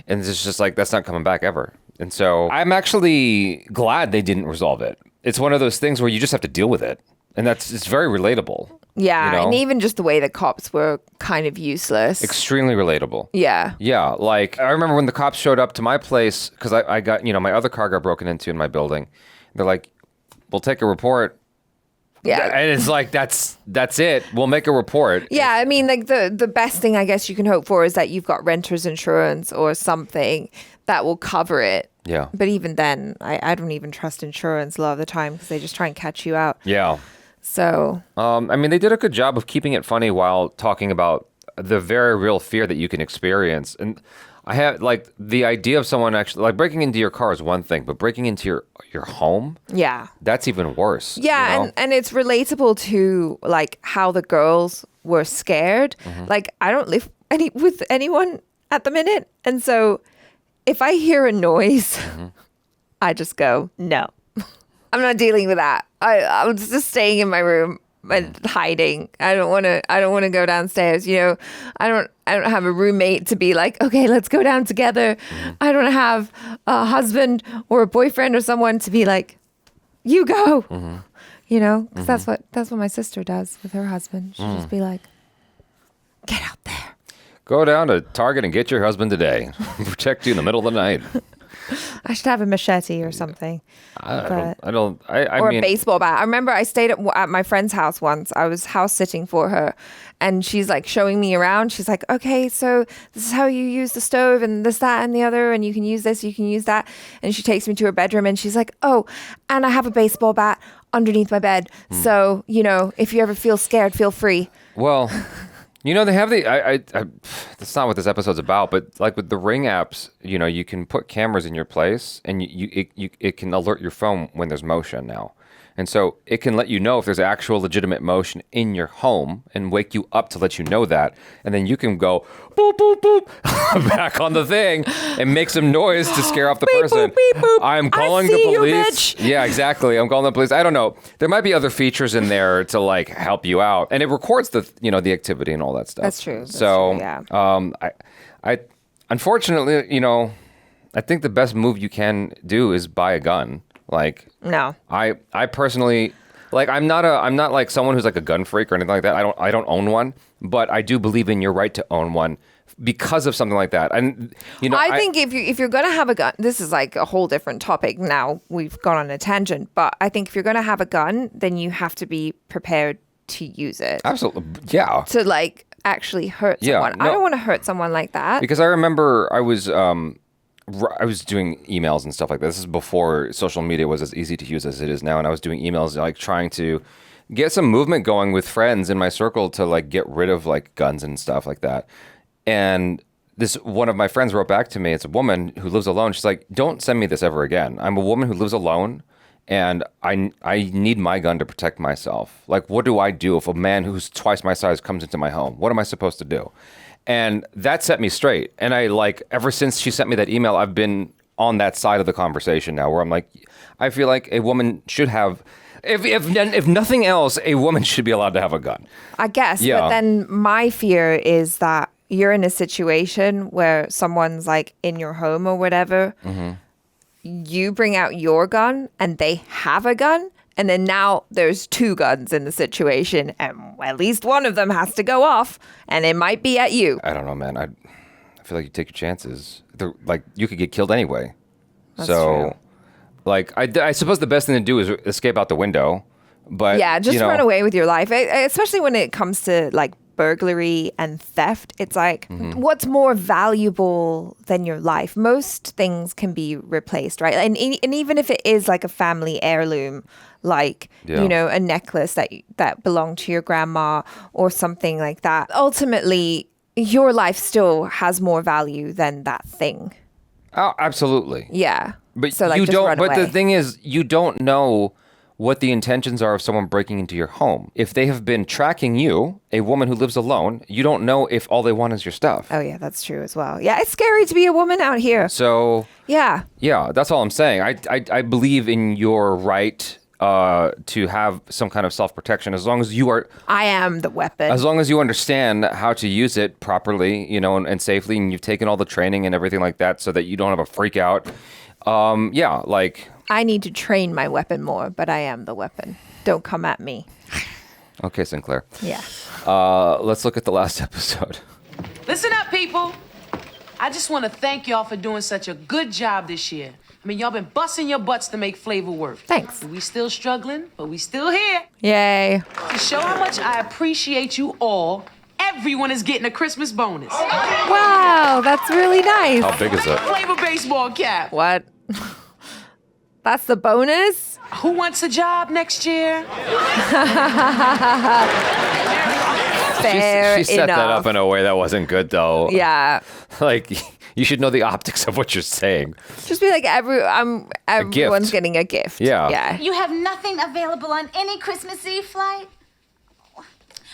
And it's just like, that's not coming back ever. And so I'm actually glad they didn't resolve it. It's one of those things where you just have to deal with it. And it's very relatable. Yeah, and even just the way the cops were kind of useless. Extremely relatable. Yeah. Yeah, like I remember when the cops showed up to my place, because I got, my other car got broken into in my building. They're like, we'll take a report. Yeah. And it's like, that's it. We'll make a report. Yeah, I mean, like the best thing I guess you can hope for is that you've got renter's insurance or something that will cover it. Yeah. But even then, I don't even trust insurance a lot of the time because they just try and catch you out. Yeah. So. I mean, they did a good job of keeping it funny while talking about the very real fear that you can experience. And I had like the idea of someone actually like breaking into your car is one thing, but breaking into your home, yeah, that's even worse. Yeah, and it's relatable to like how the girls were scared. Mm-hmm. Like I don't live with anyone at the minute, and so if I hear a noise, I just go no. I'm not dealing with that. I'm just staying in my room and hiding. I don't want to go downstairs. I don't have a roommate to be like, okay, let's go down together. I don't have a husband or a boyfriend or someone to be like, you go. Because that's what my sister does with her husband. She'll just be like, get out there. Go down to Target and get your husband today. Protect you in the middle of the night. I should have a machete or something. I or mean, a baseball bat. I remember I stayed at my friend's house once. I was house sitting for her, and she's like showing me around. She's like, okay, so this is how you use the stove and this, that, and the other, and you can use this, you can use that. And she takes me to her bedroom, and she's like, oh, and I have a baseball bat underneath my bed. So, if you ever feel scared, feel free. Well... they have that's not what this episode's about, but like with the Ring apps, you can put cameras in your place and it can alert your phone when there's motion now. And so it can let you know if there's actual legitimate motion in your home and wake you up to let you know that. And then you can go boop, boop, boop back on the thing and make some noise to scare off the beep, person. Boop, beep, boop. I'm calling the police. Yeah, exactly. I'm calling the police. I don't know. There might be other features in there to like help you out. And it records the activity and all that stuff. That's true. Yeah. I unfortunately, I think the best move you can do is buy a gun. Like no, I personally like I'm not like someone who's like a gun freak or anything like that. I don't own one, but I do believe in your right to own one because of something like that. And I think if you're gonna have a gun, this is like a whole different topic. Now we've gone on a tangent, but I think if you're gonna have a gun, then you have to be prepared to use it. Absolutely, yeah. To like actually hurt someone. No. I don't want to hurt someone like that. Because I remember I was doing emails and stuff like that. This is before social media was as easy to use as it is now. And I was doing emails, like trying to get some movement going with friends in my circle to like get rid of like guns and stuff like that. And one of my friends wrote back to me. It's a woman who lives alone. She's like, don't send me this ever again. I'm a woman who lives alone and I need my gun to protect myself. Like, what do I do if a man who's twice my size comes into my home? What am I supposed to do? And that set me straight. And ever since she sent me that email, I've been on that side of the conversation now where I'm like, I feel like a woman should have, if nothing else, a woman should be allowed to have a gun. I guess. Yeah. But then my fear is that you're in a situation where someone's like in your home or whatever. Mm-hmm. You bring out your gun and they have a gun. And then now there's 2 guns in the situation, and at least one of them has to go off, and it might be at you. I don't know, man. I feel like you take your chances. You could get killed anyway. That's so, true. I suppose the best thing to do is escape out the window. But yeah, just run away with your life, especially when it comes to like burglary and theft. It's like, what's more valuable than your life? Most things can be replaced, right? And even if it is like a family heirloom, like, a necklace that belonged to your grandma or something like that. Ultimately, your life still has more value than that thing. Oh, absolutely. Yeah. But so, you just don't. run But away. the thing is, you don't know what the intentions are of someone breaking into your home. If they have been tracking you, a woman who lives alone, you don't know if all they want is your stuff. Oh yeah, that's true as well. Yeah, it's scary to be a woman out here. So yeah, that's all I'm saying. I believe in your right to have some kind of self-protection as long as you are. I am the weapon. As long as you understand how to use it properly, and safely, and you've taken all the training and everything like that, so that you don't have a freak out. I need to train my weapon more, but I am the weapon. Don't come at me. Okay, Synclaire. Yeah. Let's look at the last episode. Listen up, people. I just want to thank y'all for doing such a good job this year. I mean, y'all been busting your butts to make Flavor work. Thanks. We still struggling, but we still here. Yay. To show how much I appreciate you all, everyone is getting a Christmas bonus. Wow, that's really nice. How big is it? Flavor baseball cap. What? That's the bonus? Who wants a job next year? Fair She set that enough. up in a way that wasn't good, though. Yeah. You should know the optics of what you're saying. Just be like, everyone's getting a gift. Yeah. You have nothing available on any Christmas Eve flight?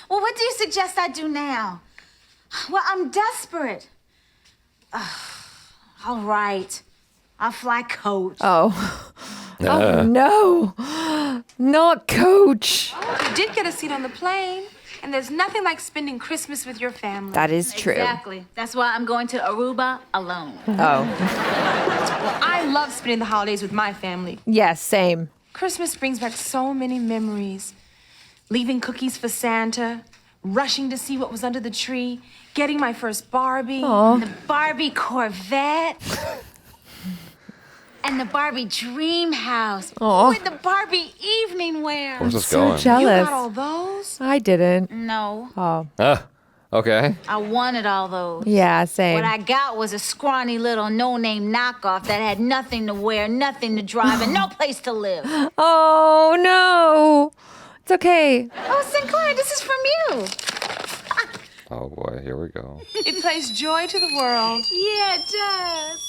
Well, what do you suggest I do now? Well, I'm desperate. All right. I'll fly Coach. Oh. Oh, no. Not Coach. You did get a seat on the plane, and there's nothing like spending Christmas with your family. That is true. Exactly. That's why I'm going to Aruba alone. Oh. Well, I love spending the holidays with my family. Yes, same. Christmas brings back so many memories. Leaving cookies for Santa, rushing to see what was under the tree, getting my first Barbie. The Barbie Corvette. And the Barbie Dream House. Aw. With the Barbie evening wear. Where's this So going? jealous. You got all those? I didn't. No, Oh. Okay. I wanted all those. Yeah, same. What I got was a scrawny little no-name knockoff that had nothing to wear, nothing to drive, and no place to live. Oh, no. It's okay. Oh, Synclaire, this is from you. Oh, boy. Here we go. It plays joy to the world. Yeah, it does.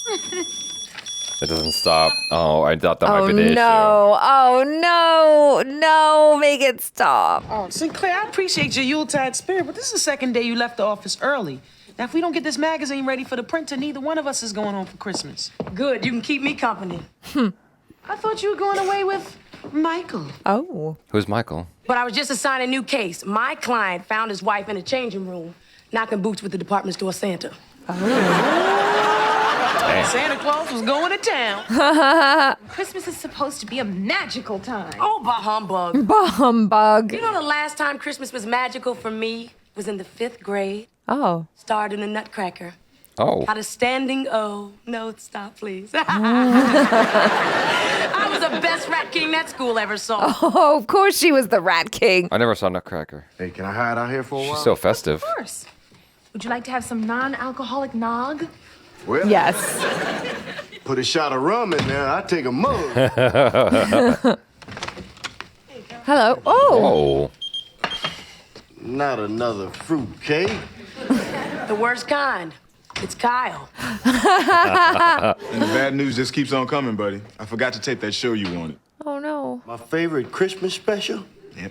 It doesn't stop. Oh, I thought that might be the issue. No. Oh, no. No, make it stop. Oh, Sinclair, I appreciate your Yuletide spirit, but this is the second day you left the office early. Now, if we don't get this magazine ready for the printer, neither one of us is going home for Christmas. Good, you can keep me company. I thought you were going away with Michael. Oh. Who's Michael? But I was just assigned a new case. My client found his wife in a changing room, knocking boots with the department store Santa. Santa Claus was going to town. Christmas is supposed to be a magical time. Oh, bah humbug. Bah humbug. You know the last time Christmas was magical for me was in the 5th grade. Oh. Starred in a Nutcracker. Oh. Got a standing O. No, stop, please. I was the best rat king that school ever saw. Oh, of course she was the Rat King. I never saw Nutcracker. Hey, can I hide out here for a while? She's so festive. Of course. Would you like to have some non-alcoholic nog? Well, Yes. put a shot of rum in there, I take a mug. Hello. Oh. Oh. Not another fruit cake. The worst kind. It's Kyle. And the bad news just keeps on coming, buddy. I forgot to tape that show you wanted. Oh, no. My favorite Christmas special? Yep.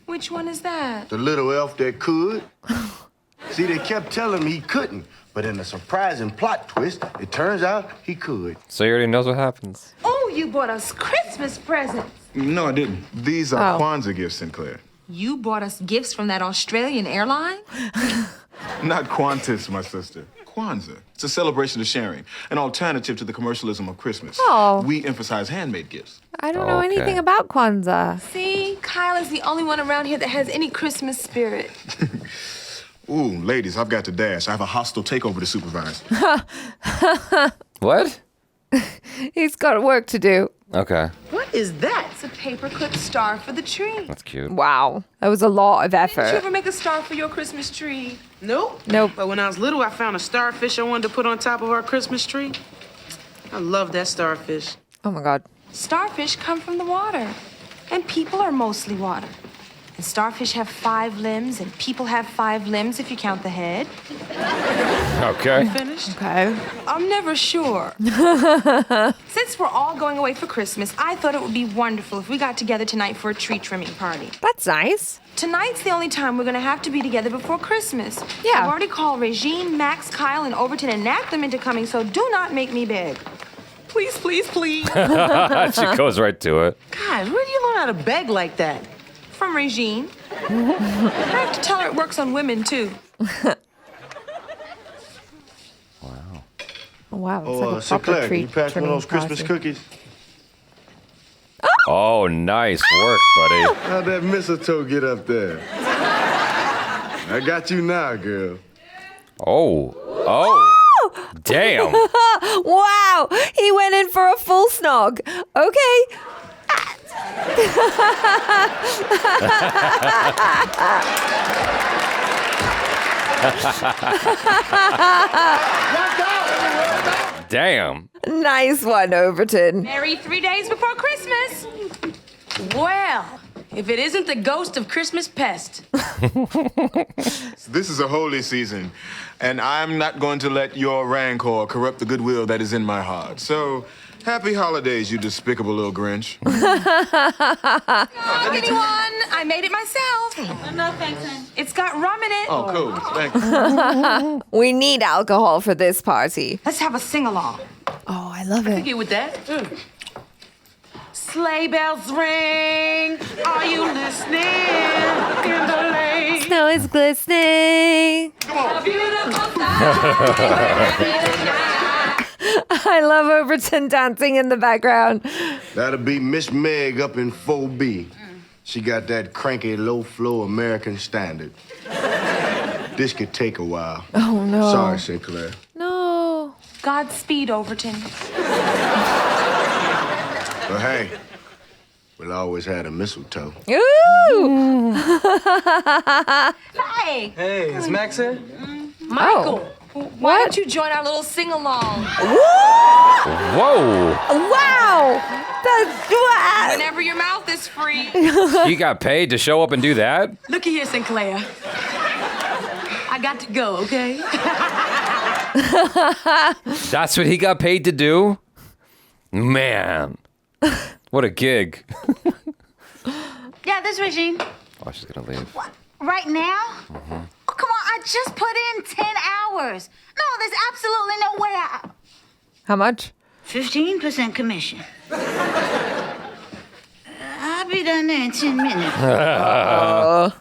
Which one is that? The Little Elf That Could. See, they kept telling him he couldn't, but in a surprising plot twist, it turns out he could. So he already knows what happens. Oh, you bought us Christmas presents. No, I didn't. These are Kwanzaa gifts, Synclaire. You bought us gifts from that Australian airline? Not Qantas, my sister. Kwanzaa. It's a celebration of sharing, an alternative to the commercialism of Christmas. Oh. We emphasize handmade gifts. I don't know anything about Kwanzaa. See, Kyle is the only one around here that has any Christmas spirit. Ooh, ladies, I've got to dash. I have a hostile takeover to supervise. What? He's got work to do. Okay. What is that? It's a paper-cut star for the tree. That's cute. Wow. That was a lot of Did you effort. ever make a star for your Christmas tree? Nope. Nope. But when I was little, I found a starfish I wanted to put on top of our Christmas tree. I love that starfish. Oh my God. Starfish come from the water, and people are mostly water. And starfish have 5 limbs, and people have 5 limbs if you count the head. Okay. Finished? Okay. I'm never sure. Since we're all going away for Christmas, I thought it would be wonderful if we got together tonight for a tree trimming party. That's nice. Tonight's the only time we're gonna have to be together before Christmas. Yeah. I've already called Regine, Max, Kyle, and Overton and nagged them into coming, so do not make me beg. Please, please, please. She goes right to it. God, where do you learn how to beg like that? From Regine. I have to tell her it works on women, too. Wow. It's Oh, like a proper Synclaire, can tree you pass me one of trimming those Christmas party. cookies? Oh, nice work, buddy. How'd that mistletoe get up there? I got you now, girl. Oh. Damn. Wow. He went in for a full snog. Okay. Damn. Nice one, Overton. Married 3 days before Christmas. Well, if it isn't the ghost of Christmas pest. This is a holy season, and I'm not going to let your rancor corrupt the goodwill that is in my heart. So, happy holidays, you despicable little Grinch. Oh, anyone? I made it myself. No, thanks, hon. It's got rum in it. Oh, cool. Thank you. We need alcohol for this party. Let's have a sing-along. Oh, I love it. Get with that. Sleigh bells ring. Are you listening? In the lane. Snow is glistening. A beautiful I love Overton dancing in the background. That'll be Miss Meg up in 4B. She got that cranky, low-flow American standard. This could take a while. Oh, no. Sorry, Synclaire. No. Godspeed, Overton. But hey, we'll always have a mistletoe. Ooh. Hey. Hey, is Max here? Michael. Oh. Why don't you join our little sing-along? Whoa. Wow. That's Whenever your mouth is free. He got paid to show up and do that? Looky here, Synclaire. I got to go, okay? That's what he got paid to do? Man. What a gig. Yeah, this is Regine. Oh, she's gonna leave. What? Right now? Mm-hmm. Oh, come on. I just put in 10 hours. No, there's absolutely no way How much? 15% commission. I'll be done there in 10 minutes.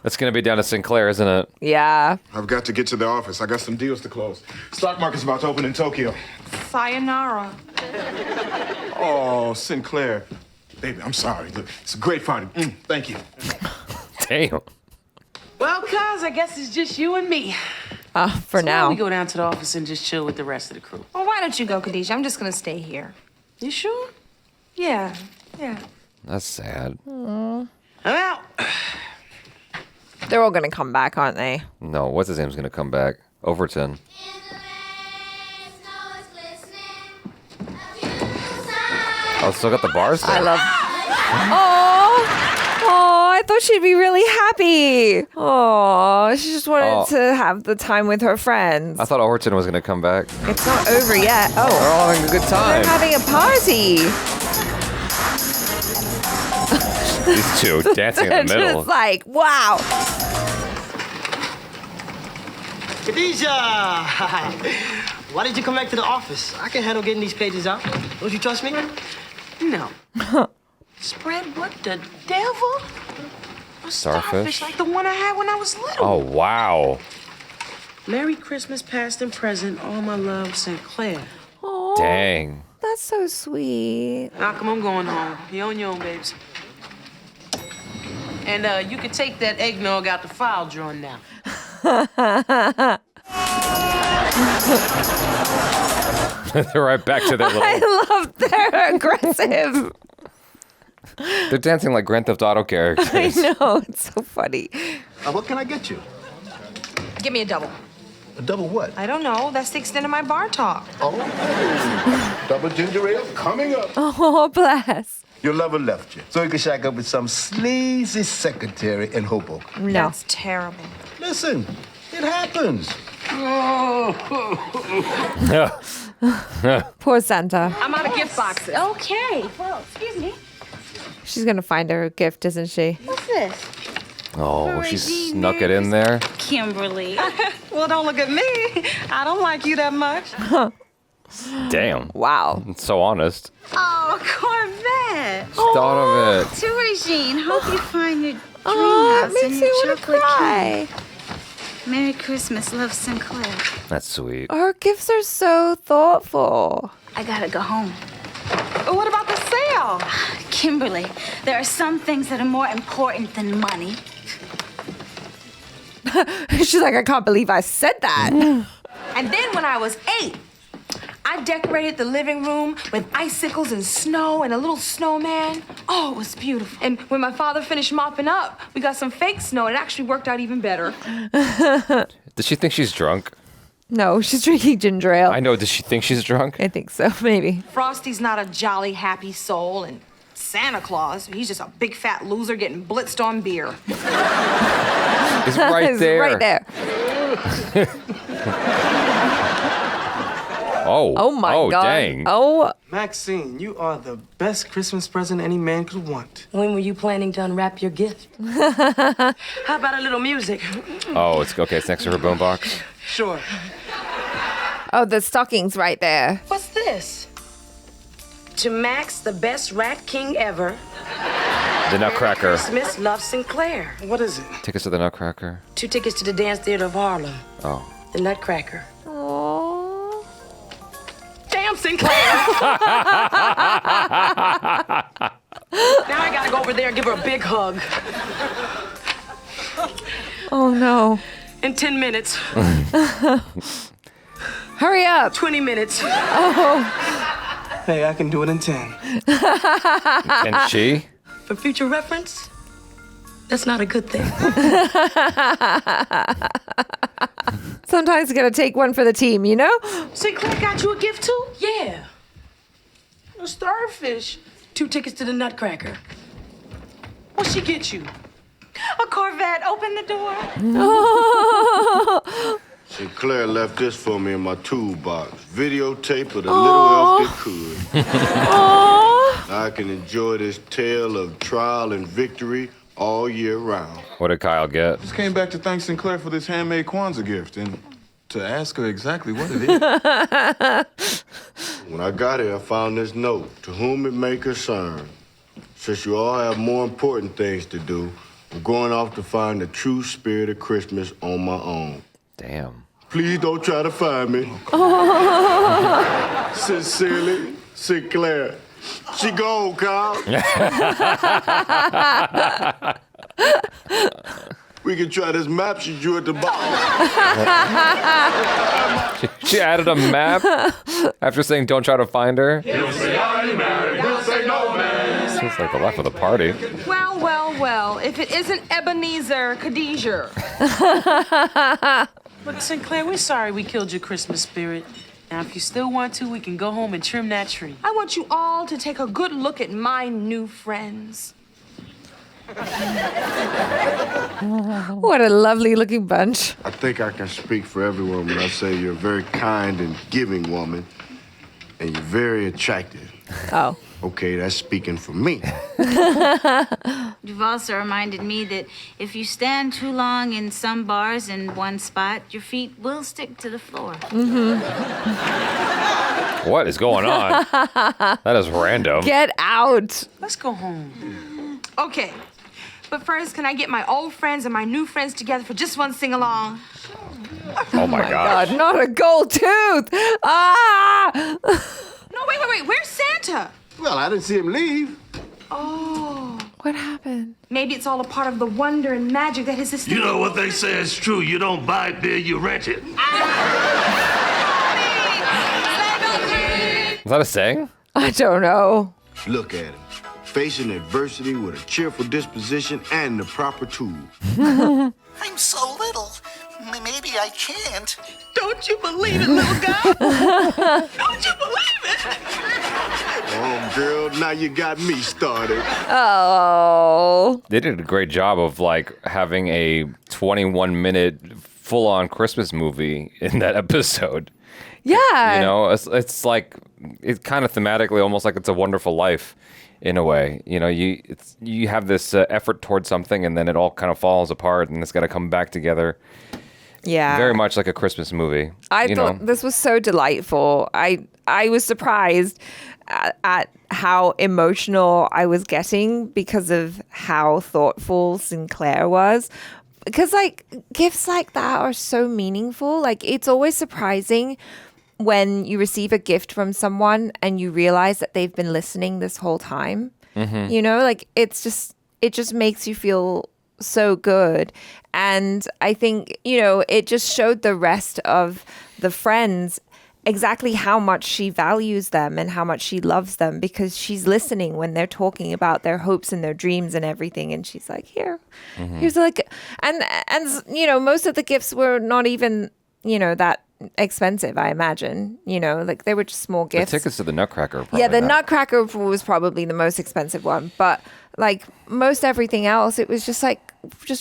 That's gonna be down to Synclaire, isn't it? Yeah. I've got to get to the office. I got some deals to close. Stock market's about to open in Tokyo. Sayonara. Oh, Synclaire. Baby, I'm sorry. Look, it's a great party. Thank you. Damn. Well, cuz, I guess it's just you and me. For So why now. don't we go down to the office and just chill with the rest of the crew? Well, why don't you go, Khadijah? I'm just gonna stay here. You sure? Yeah. That's sad. I'm out. They're all going to come back, aren't they? No, what's his name's gonna come back? Overton. Oh, still got the bars there. I love. Oh, I thought she'd be really happy. Oh, she just wanted to have the time with her friends. I thought Overton was gonna come back. It's not over yet. They're Oh, all having a good time. they're having a party. These two dancing in the They're middle. just like, wow. Khadijah! Why did you come back to the office? I can handle getting these pages out. Don't you trust me? No. Spread what the devil? A starfish like the one I had when I was little. Oh, wow. Merry Christmas, past and present. All my love, Synclaire. Oh, dang. That's so sweet. Malcolm, I'm going home. You on your own, babes. And you can take that eggnog out the file drawer now. They're right back to their little... I love they're aggressive. They're dancing like Grand Theft Auto characters. I know, it's so funny. What can I get you? Give me a double. A double what? I don't know. That's the extent of my bar talk. Oh, double ginger ale coming up. Oh, bless. Your lover left you, so you can shack up with some sleazy secretary in Hoboken. No. That's terrible. Listen, it happens. Poor Santa. I'm out of gift boxes. Okay. Well, excuse me. She's gonna find her a gift, isn't she? What's this? Oh, she snuck it in there. Kimberly. Well, don't look at me. I don't like you that much. Damn. Wow. It's so honest. Oh, Corvette. She thought of it. To Regine, hope you find your dream Oh, house it and makes your me want to chocolate cry. cake. Merry Christmas, love, Synclaire. That's sweet. Her gifts are so thoughtful. I gotta go home. What about the sale? Kimberly, there are some things that are more important than money. She's like, I can't believe I said that. And then when I was 8, I decorated the living room with icicles and snow and a little snowman. Oh, it was beautiful. And when my father finished mopping up, we got some fake snow, and it actually worked out even better. Does she think she's drunk? No, she's drinking ginger ale. I know. Does she think she's drunk? I think so, maybe. Frosty's not a jolly, happy soul, and Santa Claus, he's just a big fat loser getting blitzed on beer. It's right It's there. right there. Oh my God. God. Dang. Oh. Maxine, you are the best Christmas present any man could want. When were you planning to unwrap your gift? How about a little music? Oh, it's okay. It's next to her boombox. Sure. Oh, the stocking's right there. What's this? To Max, the best rat king ever. The Nutcracker. Christmas, love, Synclaire. What is it? Tickets to the Nutcracker. 2 tickets to the Dance Theater of Harlem. Oh. The Nutcracker. Oh. Damn, Synclaire! Now I gotta go over there and give her a big hug. Oh, no. In 10 minutes. Hurry up. 20 minutes. Oh. Hey, I can do it in 10. Can she? For future reference, that's not a good thing. Sometimes you gotta take one for the team, you know? Synclaire got you a gift too? Yeah. A starfish. 2 tickets to the Nutcracker. What'd she get you? A Corvette, open the door. Synclaire left this for me in my toolbox. Videotape of the little elf that could. I can enjoy this tale of trial and victory all year round. What did Kyle get? Just came back to thank Synclaire for this handmade Kwanzaa gift and to ask her exactly what it is. When I got here, I found this note. To whom it may concern. Since you all have more important things to do, I'm going off to find the true spirit of Christmas on my own. Damn. Please don't try to find me. Sincerely, Synclaire. She gone, Kyle. We can try this map she drew at the bottom. She added a map after saying don't try to find her. He'll say I'm married, he'll say no man. Seems like the life of the party. Well, well, well. If it isn't Ebenezer, Khadijah. Look, Synclaire, we're sorry we killed your Christmas spirit. Now, if you still want to, we can go home and trim that tree. I want you all to take a good look at my new friends. What a lovely looking bunch. I think I can speak for everyone when I say you're a very kind and giving woman, and you're very attractive. Oh. Okay, that's speaking for me. You've also reminded me that if you stand too long in some bars in one spot, your feet will stick to the floor. What is going on? That is random. Get out. Let's go home. Okay. But first, can I get my old friends and my new friends together for just one sing-along? Oh my gosh. God, not a gold tooth. Ah! No, wait. Where's Santa? Well, I didn't see him leave. Oh. What happened? Maybe it's all a part of the wonder and magic that his estate... You know what they say is true. You don't buy beer, you rent it. Is that a saying? I don't know. Look at him. Facing adversity with a cheerful disposition and the proper tools. I'm so little. Maybe I can't. Don't you believe it, little guy? Don't you believe it? Oh, girl, now you got me started. Oh. They did a great job of like having a 21-minute full-on Christmas movie in that episode. Yeah. You know, it's like, it's kind of thematically almost like It's a Wonderful Life in a way. You know, you have this effort towards something and then it all kind of falls apart and it's got to come back together. Yeah. Very much like a Christmas movie. I thought this was so delightful. I was surprised at how emotional I was getting because of how thoughtful Synclaire was. Because like gifts like that are so meaningful. Like it's always surprising when you receive a gift from someone and you realize that they've been listening this whole time. Mm-hmm. You know, like it just makes you feel so good. And I think, you know, it just showed the rest of the friends exactly how much she values them and how much she loves them, because she's listening when they're talking about their hopes and their dreams and everything. And she's like, here's like, and you know, most of the gifts were not even, you know, that expensive, I imagine. You know, like they were just small gifts. The tickets to the Nutcracker. Yeah, the Nutcracker was probably the most expensive one, but like most everything else, it was just like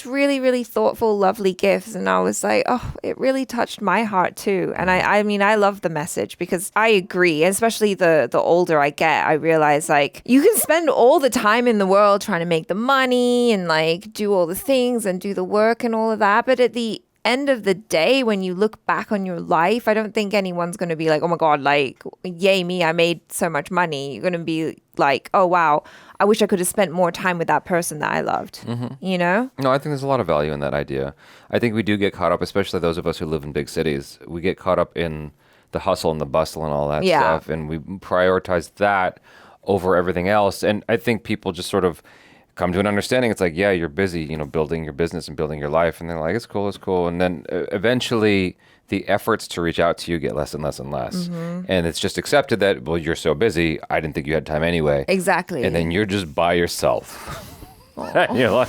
really, really thoughtful, lovely gifts. And I was like, oh, it really touched my heart too. And I mean, I love the message because I agree, especially the older I get, I realize like you can spend all the time in the world trying to make the money and like do all the things and do the work and all of that. But at the end of the day, when you look back on your life, I don't think anyone's going to be like, oh my God, like, yay me, I made so much money. You're going to be like, oh wow, I wish I could have spent more time with that person that I loved. Mm-hmm. You know? No, I think there's a lot of value in that idea. I think we do get caught up, especially those of us who live in big cities. We get caught up in the hustle and the bustle and all that stuff, and we prioritize that over everything else. And I think people just sort of come to an understanding. It's like, yeah, you're busy, you know, building your business and building your life. And they're like, it's cool. And then eventually the efforts to reach out to you get less and less and less. Mm-hmm. And it's just accepted that, well, you're so busy. I didn't think you had time anyway. Exactly. And then you're just by yourself. You're like,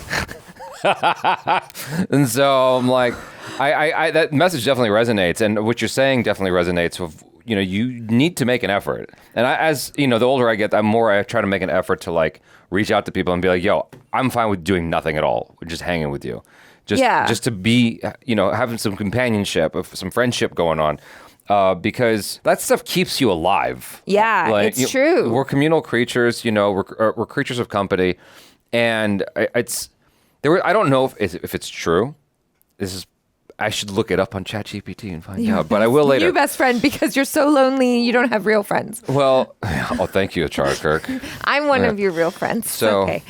and so I'm like, I that message definitely resonates. And what you're saying definitely resonates with, you know, you need to make an effort. And as you know, the older I get, I try to make an effort to like reach out to people and be like, yo, I'm fine with doing nothing at all, just hanging with you. Just to be, you know, having some companionship, some friendship going on, because that stuff keeps you alive. Yeah, like, it's true. We're communal creatures, you know, we're creatures of company. And I don't know if it's true. I should look it up on ChatGPT and find out, but I will later. Your best friend, because you're so lonely, you don't have real friends. Well, thank you, Charles Kirk. I'm one of your real friends. So, okay.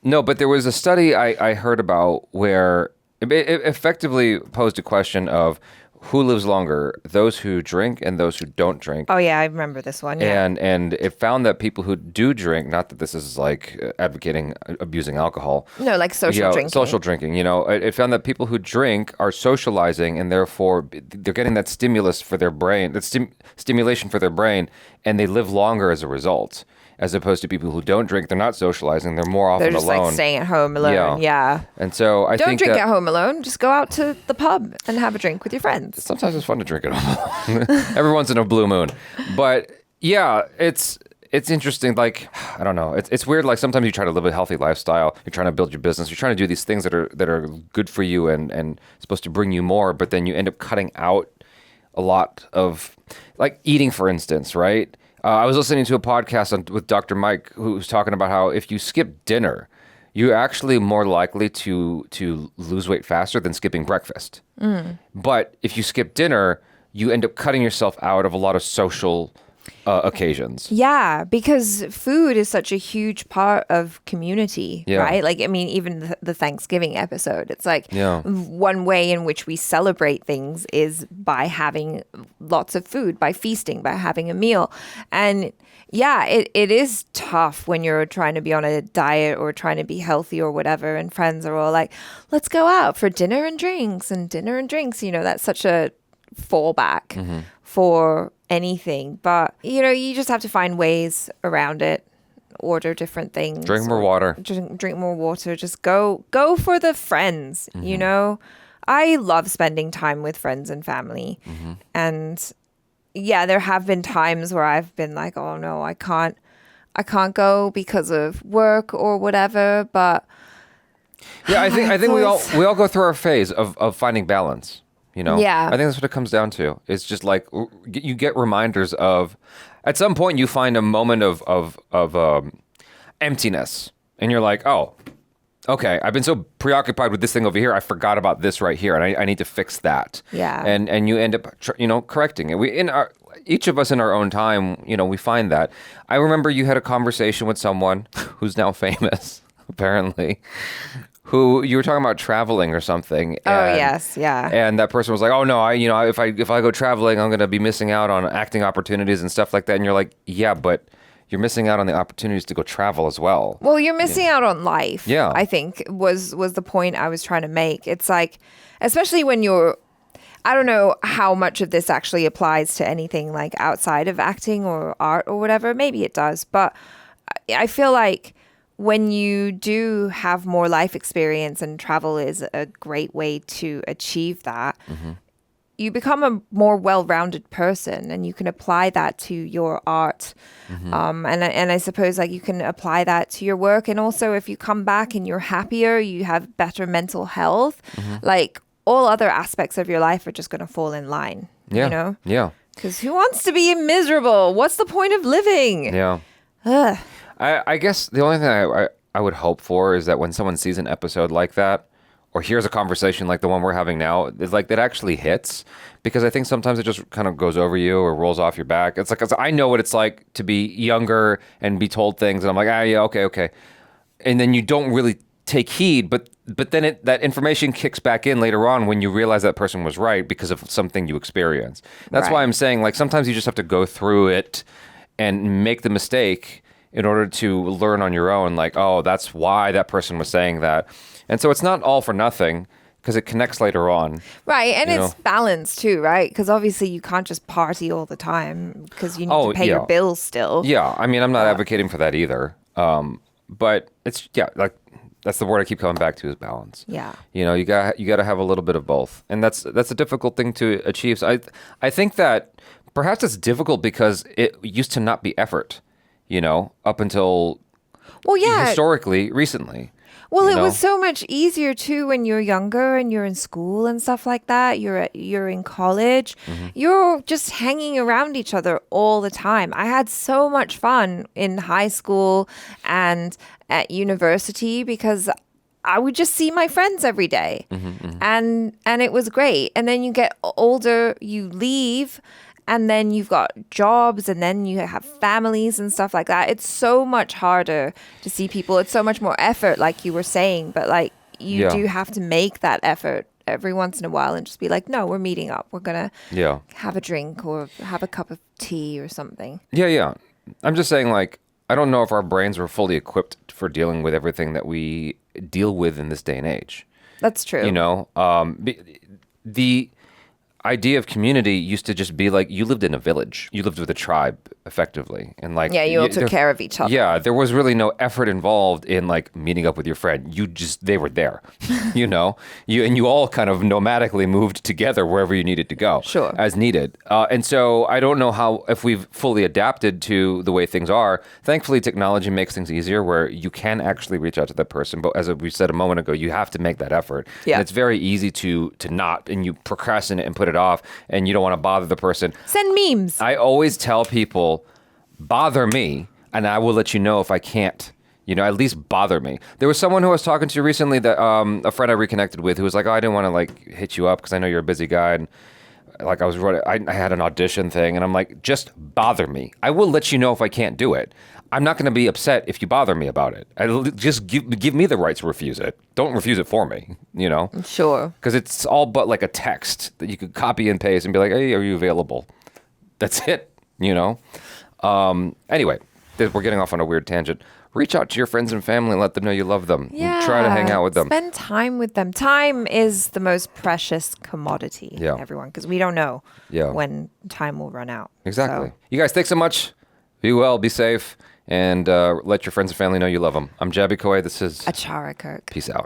No, but there was a study I heard about where it effectively posed a question of who lives longer, those who drink and those who don't drink. Oh yeah, I remember this one. Yeah. And it found that people who do drink, not that this is like advocating abusing alcohol. No, like social drinking. Social drinking, you know, it found that people who drink are socializing and therefore they're getting that stimulus for their brain, that stimulation for their brain, and they live longer as a result. As opposed to people who don't drink, they're not socializing. They're more often alone. They're just like staying at home alone. Yeah. And so I don't think drink at home alone. Just go out to the pub and have a drink with your friends. Sometimes it's fun to drink at home every once in a blue moon. But yeah, it's interesting. Like, I don't know. It's weird. Like sometimes you try to live a healthy lifestyle. You're trying to build your business. You're trying to do these things that are good for you and supposed to bring you more. But then you end up cutting out a lot of, like eating, for instance, right? I was listening to a podcast with Dr. Mike who was talking about how if you skip dinner, you're actually more likely to lose weight faster than skipping breakfast. But if you skip dinner, you end up cutting yourself out of a lot of social occasions. Yeah, because food is such a huge part of community, right? Like, I mean, even the Thanksgiving episode, it's like one way in which we celebrate things is by having lots of food, by feasting, by having a meal. And yeah, it is tough when you're trying to be on a diet or trying to be healthy or whatever, and friends are all like, let's go out for dinner and drinks. You know, that's such a fallback for anything. But, you know, you just have to find ways around it, order different things. Drink more water. Drink more water. Just go for the friends, you know? I love spending time with friends and family. And yeah, there have been times where I've been like, oh no, I can't go because of work or whatever. But yeah, I think we all go through our phase of finding balance. You know, yeah. I think that's what it comes down to. It's just like you get reminders of, at some point you find a moment of emptiness, and you're like, oh, okay, I've been so preoccupied with this thing over here, I forgot about this right here, and I need to fix that. Yeah. And you end up, correcting it. Each of us in our own time, we find that. I remember you had a conversation with someone who's now famous, apparently, who you were talking about traveling or something. Oh, yes, yeah. And that person was like, oh no, if I go traveling, I'm going to be missing out on acting opportunities and stuff like that. And you're like, yeah, but you're missing out on the opportunities to go travel as well. Well, you're missing out on life. Yeah. I think was the point I was trying to make. It's like, especially when you're, I don't know how much of this actually applies to anything like outside of acting or art or whatever. Maybe it does. But I feel like when you do have more life experience, and travel is a great way to achieve that, you become a more well-rounded person, and you can apply that to your art. And I suppose like you can apply that to your work. And also if you come back and you're happier, you have better mental health, like all other aspects of your life are just going to fall in line, yeah. you know? Yeah. Because who wants to be miserable? What's the point of living? Yeah. Ugh. I guess the only thing I would hope for is that when someone sees an episode like that, or hears a conversation like the one we're having now, it's like that actually hits, because I think sometimes it just kind of goes over you or rolls off your back. It's like, I know what it's like to be younger and be told things, and I'm like, yeah, okay. And then you don't really take heed, but then that information kicks back in later on when you realize that person was right because of something you experienced. That's why I'm saying, like, sometimes you just have to go through it and make the mistake in order to learn on your own, like, oh, that's why that person was saying that. And so it's not all for nothing, because it connects later on. Right, and it's balanced too, right? Because obviously you can't just party all the time because you need to pay your bills still. Yeah, I mean, I'm not advocating for that either. But it's, like, that's the word I keep coming back to, is balance. Yeah. You got to have a little bit of both. And that's a difficult thing to achieve. So I think that perhaps it's difficult because it used to not be effort, up until historically recently. Well, it was so much easier too when you're younger and you're in school and stuff like that. You're in college. You're just hanging around each other all the time. I had so much fun in high school and at university because I would just see my friends every day. And it was great. And then you get older, you leave, and then you've got jobs, and then you have families and stuff like that. It's so much harder to see people. It's so much more effort, like you were saying. But like you do have to make that effort every once in a while and just be like, no, we're meeting up. We're going to have a drink or have a cup of tea or something. Yeah. I'm just saying, like, I don't know if our brains were fully equipped for dealing with everything that we deal with in this day and age. That's true. The idea of community used to just be like, you lived in a village, you lived with a tribe, effectively, and like you all took care of each other. Yeah, there was really no effort involved in like meeting up with your friend. They were there, you all kind of nomadically moved together wherever you needed to go, as needed. And so I don't know if we've fully adapted to the way things are. Thankfully, technology makes things easier where you can actually reach out to that person. But as we said a moment ago, you have to make that effort. Yeah. And it's very easy to not, and you procrastinate and put it off, and you don't want to bother the person. Send memes. I always tell people, bother me, and I will let you know if I can't. At least bother me. There was someone who I was talking to recently that a friend I reconnected with who was like, oh, I didn't want to like hit you up because I know you're a busy guy. And like I had an audition thing, and I'm like, just bother me. I will let you know if I can't do it. I'm not going to be upset if you bother me about it. Just give me the right to refuse it. Don't refuse it for me, Sure. Because it's all but like a text that you could copy and paste and be like, hey, are you available? That's it, Anyway, we're getting off on a weird tangent. Reach out to your friends and family and let them know you love them. Yeah. Try to hang out with them. Spend time with them. Time is the most precious commodity, everyone, because we don't know when time will run out. Exactly. So. You guys, thanks so much. Be well, be safe, and let your friends and family know you love them. I'm Jaby Koay. This is Achara Kirk. Peace out.